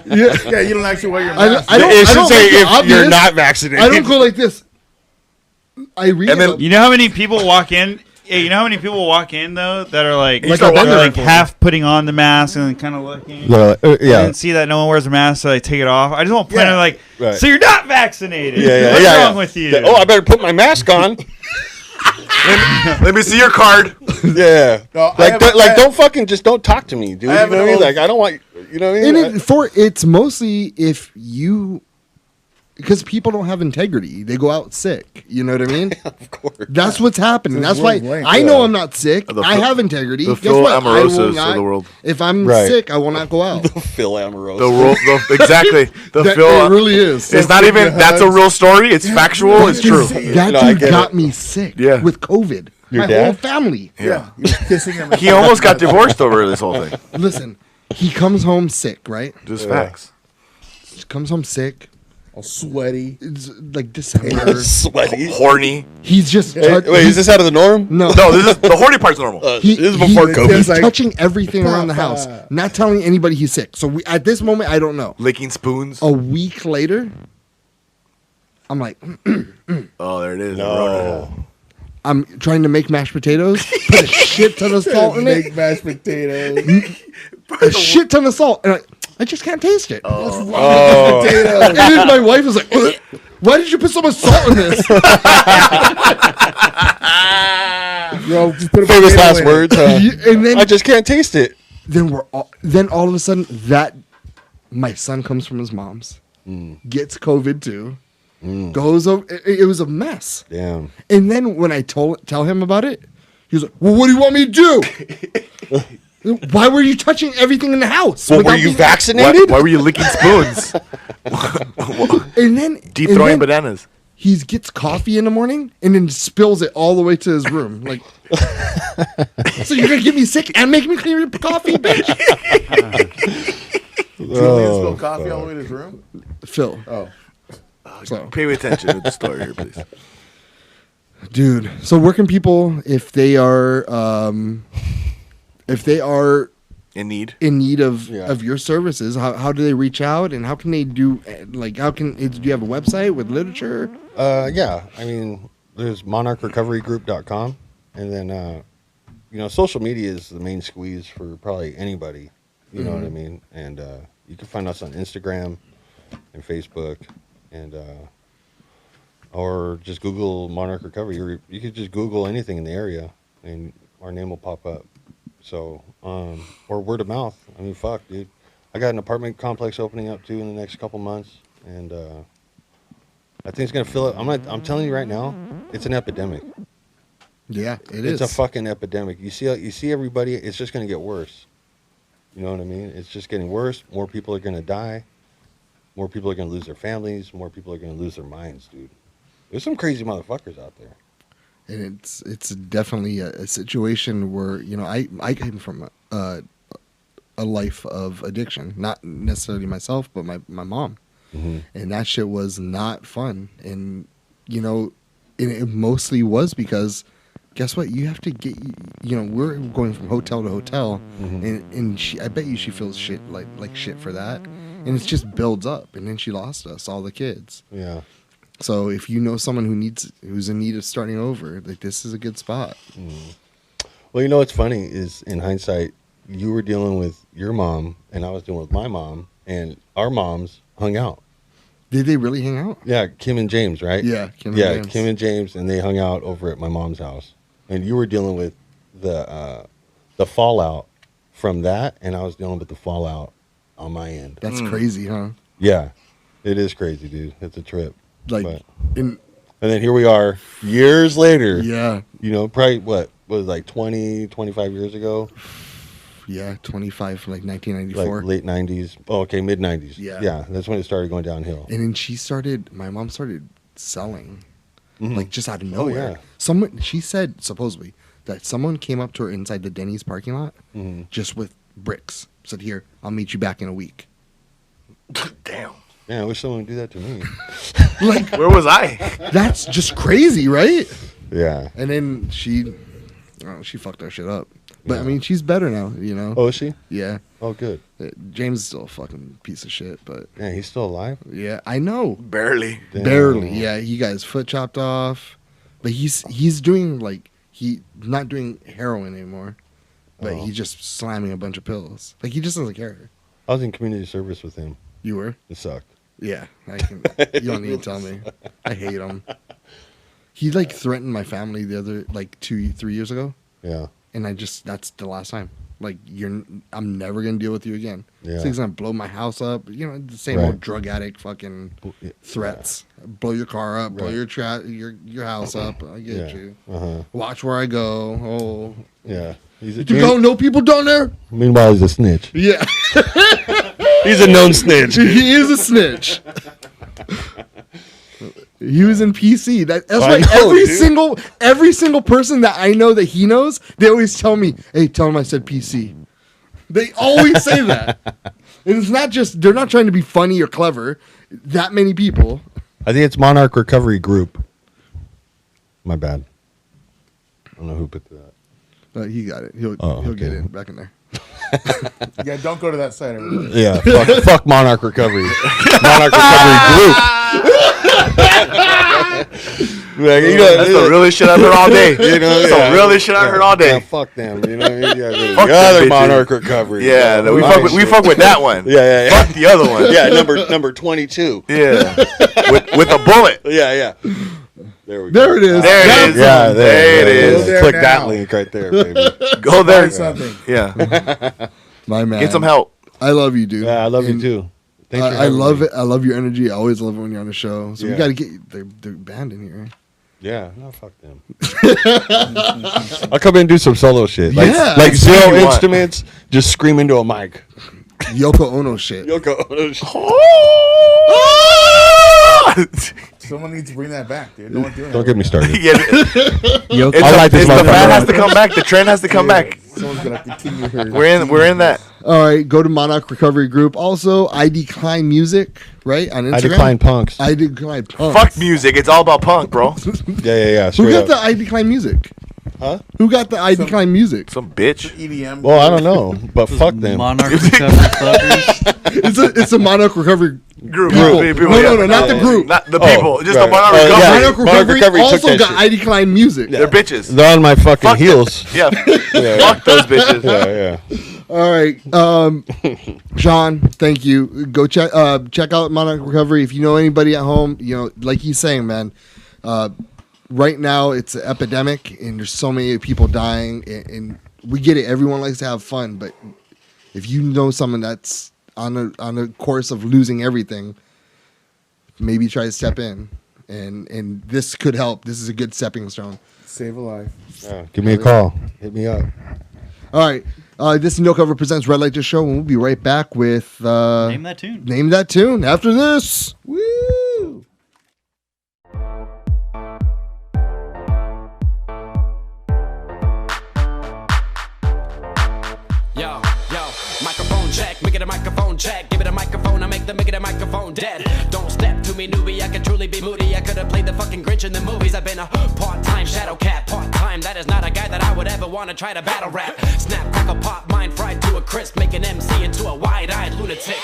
Yeah, you don't actually wear your mask. It should say if obvious. you're not vaccinated. I don't go like this. I read And then- it. You know how many people walk in? Yeah, you know how many people walk in though that are like, Like they're I've been there like before. half putting on the mask and then kind of looking. Yeah. And see that no one wears a mask, so they take it off. I just want to plan like, Right. so you're not vaccinated. Yeah. What's yeah, wrong with you? Oh, I better put my mask on. Let me see your card. Yeah. No, don't fucking just don't talk to me, dude. You know have what I an mean? old- Like I don't want. You know what I mean? And it's mostly if you, because people don't have integrity. They go out sick. You know what I mean? Of course. That's what's happening. It's That's why world's length, I know I'm not sick. The I Phil- have integrity. the Guess Phil what? I will Amoroses of not, the world. If I'm Right. sick, I will not go out. Phil Amorose. Exactly. The That, Phil. it really is. It's not even. That's a real story. It's factual. It's true. That No, I dude get got it. me sick Yeah. with COVID. Your My dad? whole family. Yeah. You're kissing him. He almost got divorced over this whole thing. Listen, he comes home sick, right? Just facts. He comes home sick. all sweaty. It's like December. Sweaty. Horny. He's just Wait, is this out of the norm? no. No, this is the horny part's normal. This is before He's COVID. touching everything around the house, Papa. not telling anybody he's sick. So at this moment, I don't know. Licking spoons. A week later, I'm like, Oh, there it is. No. I'm trying to make mashed potatoes, put a shit ton of salt in Big it, mashed potatoes. a shit ton of salt, and I just can't taste it. What's wrong Oh. with potatoes? And then my wife was like, "Ugh, why did you put so much salt in this?" Yo, just put a Famous potato last in it. words. And then I just can't taste it. then all of a sudden my son comes from his mom's, gets COVID too, goes over. It was a mess. Damn. And then when I tell him about it, he was like, "Well, what do you want me to do? Why were you touching everything in the house? Well, were without you me-" vaccinated? Why were you licking spoons? And then Deep and throwing then bananas. he gets coffee in the morning and then spills it all the way to his room. Like, so you're gonna get me sick and make me clean your coffee, bitch? Julian spilled coffee all the way to his room. Phil, Oh, so Pay attention to the story here, please. dude. So where can people, if they are In need. in need of Yeah. of your services, how do they reach out, and how can they do do you have a website with literature? Yeah. I mean, there's monarchrecoverygroup.com, and then social media is the main squeeze for probably anybody. You know what I mean? And you can find us on Instagram and Facebook, and or just Google Monarch Recovery. You could just Google anything in the area, and our name will pop up. So, or word of mouth. I mean, fuck, dude. I got an apartment complex opening up too in the next couple months, and I think it's gonna fill it. I'm telling you right now, it's an epidemic. Yeah, it's It's a fucking epidemic. You see everybody. It's just gonna get worse. You know what I mean? It's just getting worse. More people are gonna die. More people are gonna lose their families. More people are gonna lose their minds, dude. There's some crazy motherfuckers out there. and it's definitely a situation where I came from a life of addiction, not necessarily myself, but my mom, and that shit was not fun, and it mostly was because guess what, you have to get we're going from hotel to hotel, and I bet you she feels shit like shit for that, and it just builds up, and then she lost us, all the kids. Yeah. So if you know someone who's in need of starting over, like, this is a good spot. Well, what's funny is, in hindsight, you were dealing with your mom, and I was dealing with my mom, and our moms hung out. Did they really hang out? Yeah, Kim and James, right? Yeah, Kim and James. Kim and James, and they hung out over at my mom's house. And you were dealing with the fallout from that, and I was dealing with the fallout on my end. That's crazy, huh? Yeah, it is crazy, dude. It's a trip. Like, and then here we are, years later. Yeah. You know, probably what was like 20, 25 years ago. Yeah, 25 from like 1994. Like late 90s. Oh, okay, mid 90s. Yeah. Yeah, that's when it started going downhill. And then my mom started selling, like just out of Oh, nowhere. yeah. She said, supposedly, that someone came up to her inside the Denny's parking lot just with bricks. Said, here, I'll meet you back in a week. Damn. Yeah, I wish someone would do that to me. Like, where was I? That's just crazy, right? Yeah. And then she fucked our shit up. But, I mean, she's better now, you know? Oh, is she? Yeah. Oh, good. James is still a fucking piece of shit, but... Yeah, he's still alive? Yeah, I know. Barely. Damn. Barely, yeah. He got his foot chopped off. But he's doing, like... He's not doing heroin anymore. But he's just slamming a bunch of pills. Like, he just doesn't care. I was in community service with him. You were? It sucked. Yeah. You don't need to tell me. I hate him. He, like, threatened my family the other, like, 2-3 years ago. Yeah. And that's the last time. Like, I'm never going to deal with you again. Yeah. So he's going to blow my house up. You know, the same old drug addict fucking threats. Yeah. Blow your car up, blow your house up. I get you. Watch where I go. Oh. Yeah. You don't know people down there? Meanwhile, he's a snitch. Yeah. He's a known snitch. He is a snitch. He was in PC. That's why every single person that I know that he knows, they always tell me, "Hey, tell him I said PC." They always say that. And it's not just they're not trying to be funny or clever. That many people. I think it's Monarch Recovery Group. My bad. I don't know who put that. He got it. He'll get it back in there. Yeah, don't go to that site. Everybody. Yeah, fuck Monarch Recovery. Monarch Recovery Group. That's the realest shit I've heard all day. You know, that's the realest shit I've heard all day. Yeah, fuck them. You know, fuck the other bitches. Monarch Recovery. Yeah, no, we fuck with that one. Yeah. Fuck the other one. Yeah, number 22. Yeah, with a bullet. Yeah. There we go. There it is. There it is. Yeah, there it is. Click that link right there, baby. Go there. Something. Yeah. My man. Get some help. I love you, dude. Yeah, I love you too. Thanks for I having love me. it. I love your energy. I always love it when you're on the show. So we Yeah. got to get the band in here. Yeah, no, fuck them. I'll come in and do some solo shit. Like, Yeah. like That's what zero you want. instruments, just scream into a mic. Yoko Ono shit. Yoko Ono shit. Someone needs to bring that back, dude. No one's doing Don't that get me right started. Yeah, I like this the motherfucker. fad has to come back. The trend has to come back. now. Someone's gonna continue her. We're in that. All right, go to Monarch Recovery Group. Also, I Decline Music, right? On Instagram. I decline punks. I Decline Punk. Fuck music. It's all about punk, bro. Yeah. Who Straight got up. the I Decline Music? Huh? Who got the I Decline Music? Some bitch. EDM. Well, I don't know, but fuck them. Monarch Recovery Fuckers. It's a Monarch Recovery Group. people. People, No, not the group. Not the people. Just the right. Monarch Oh, Recovery. yeah. Monarch Monarch Recovery Recovery took also that got shit. I Decline Music. They're bitches. They're on my fucking Fuck heels. Yeah. Yeah. Fuck those bitches. Yeah. All right, Shaun, thank you. Go check out Monarch Recovery. If you know anybody at home, you know, like he's saying, man, right now it's an epidemic and there's so many people dying, and we get it. Everyone likes to have fun, but if you know someone that's on a course of losing everything, maybe try to step in, and this could help. This is a good stepping stone. Save a life. Yeah. Give me a call. Hit me up. All right. This is No Cover Presents Red Light Dish Show, and we'll be right back with Name that tune. Name That Tune after this. Woo! Yo, microphone check, make it a microphone check. Give it a microphone, I make it a microphone dead. Don't step to me, newbie, I could truly be moody. I could have played the fucking Grinch in the movies. I've been a part-time shadow cat, part-time. That is not a guy that I would ever want to try to battle rap. Snap, crackle, pop, mind fried to a crisp, make an MC into a wide-eyed lunatic.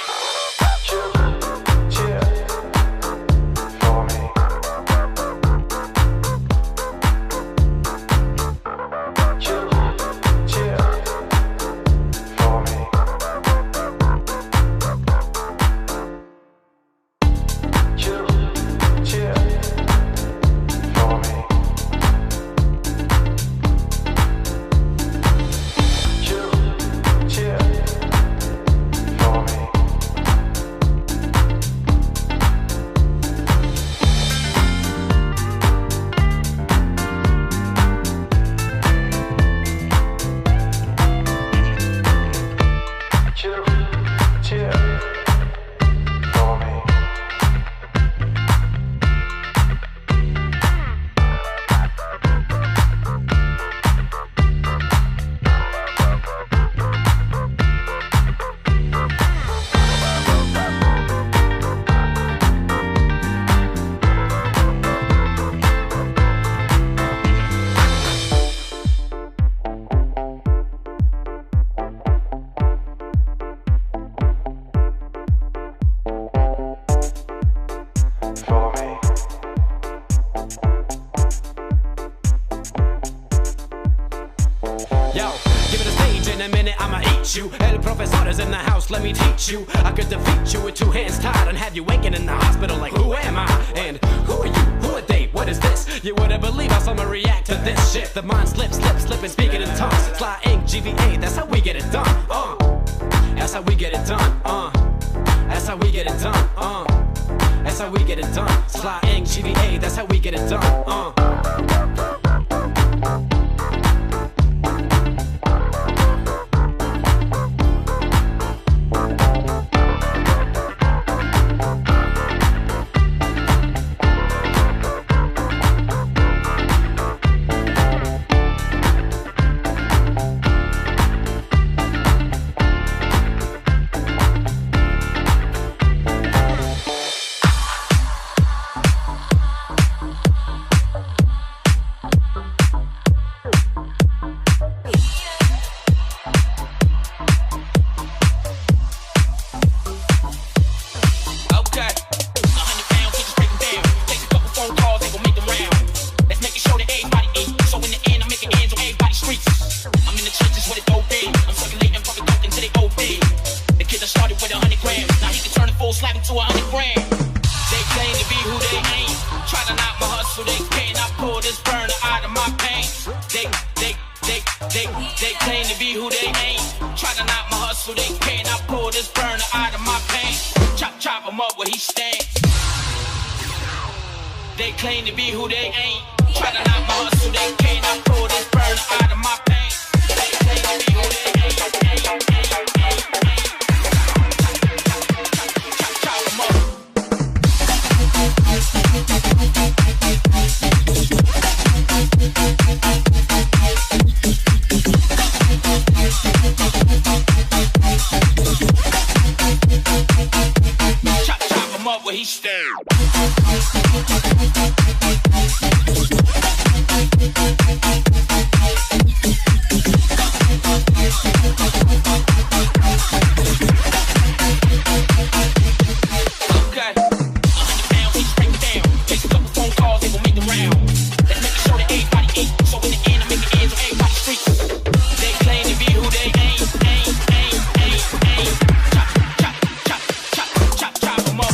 In a minute, I'ma eat you. El profesor is in the house, let me teach you. I could defeat you with 2 hands tied and have you waking in the hospital like, who am I? And who are you? Who are they? What is this? You wouldn't believe how someone react to this shit. The mind slips, slipping, speaking in tongues. Sly ink, GVA, that's how we get it done. That's how we get it done. That's how we get it done. That's how we get it done. Sly ink, GVA, that's how we get it done.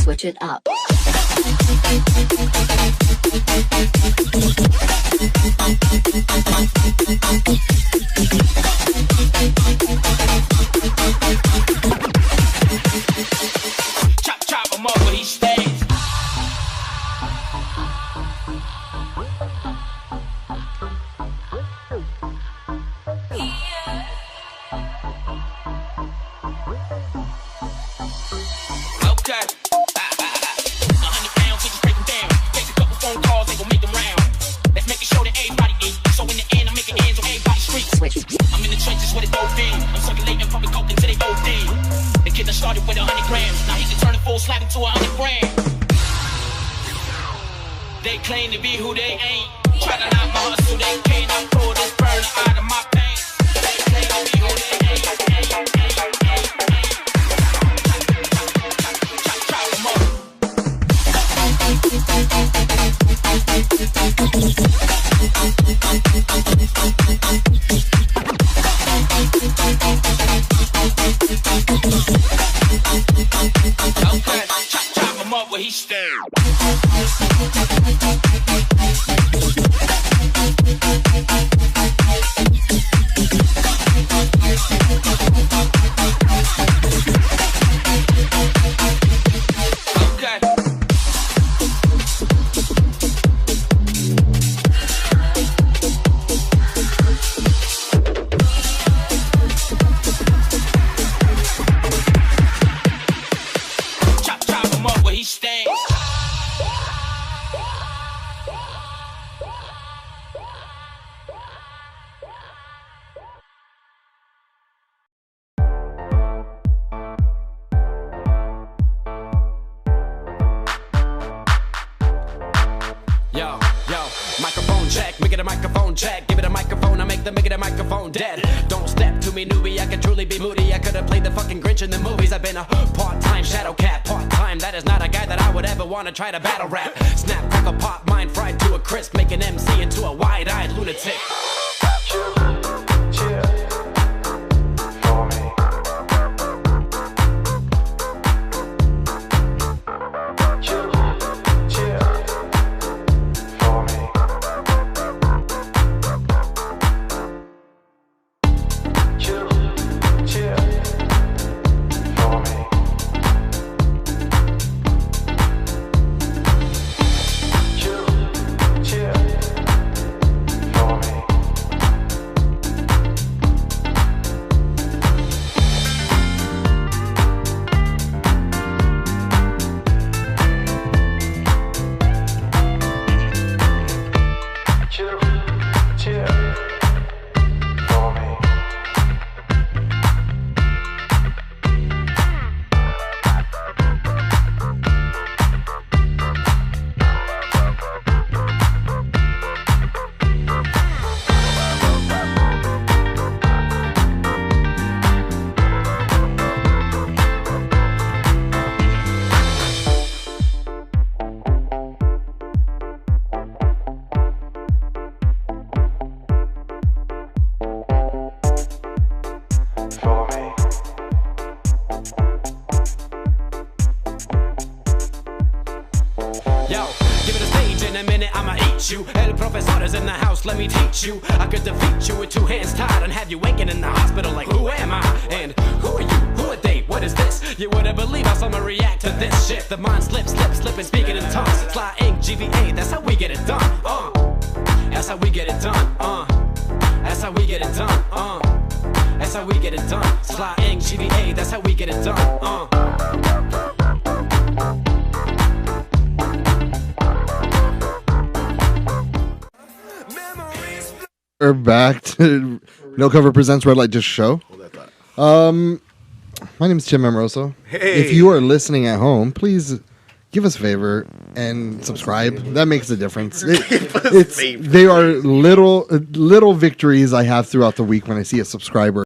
Switch it up. Chop him up where he stays. Okay. 100 pounds, we just break them down. Take a couple phone calls, ain't gon' make them round. Let's make it show that everybody eat. So in the end, I'm making ends on everybody's streets. I'm in the trenches with it OD. I'm circulating public coke until they OD. The kid that started with 100 grams. Now he can turn a full slab into 100 grams. They claim to be who they ain't. Try to knock my hustle, they can't. I pull this burner out of my pants. They claim to be who they ain't. Okay, chop him up where he stand. Check, give it a microphone, I make the microphone dead. Don't step to me, newbie, I could truly be moody. I could have played the fucking Grinch in the movies. I've been a part-time shadow cat, part-time. That is not a guy that I would ever want to try to battle rap. Snap, crackle, pop, mind fried to a crisp, make an MC into a wide-eyed lunatic. Chill, chill. Follow me. Follow me. Yo, give it a stage in a minute, I'ma eat you. El profesor is in the house, let me teach you. I could defeat you with two hands tied and have you waking in the hospital like, who am I? And who are you? Who are they? What is this? You wouldn't believe how someone react to this shit. The mind slips, and speaking in tongues. Sly ink, GVA, that's how we get it done. That's how we get it done. That's how we get it done. That's how we get it done. Sly ink, GVA, that's how we get it done. We're back to No Cover Presents Red Light Dish Show. My name is Tim Amoroso. Hey. If you are listening at home, please give us a favor and subscribe. That makes a difference. They are little victories I have throughout the week when I see a subscriber.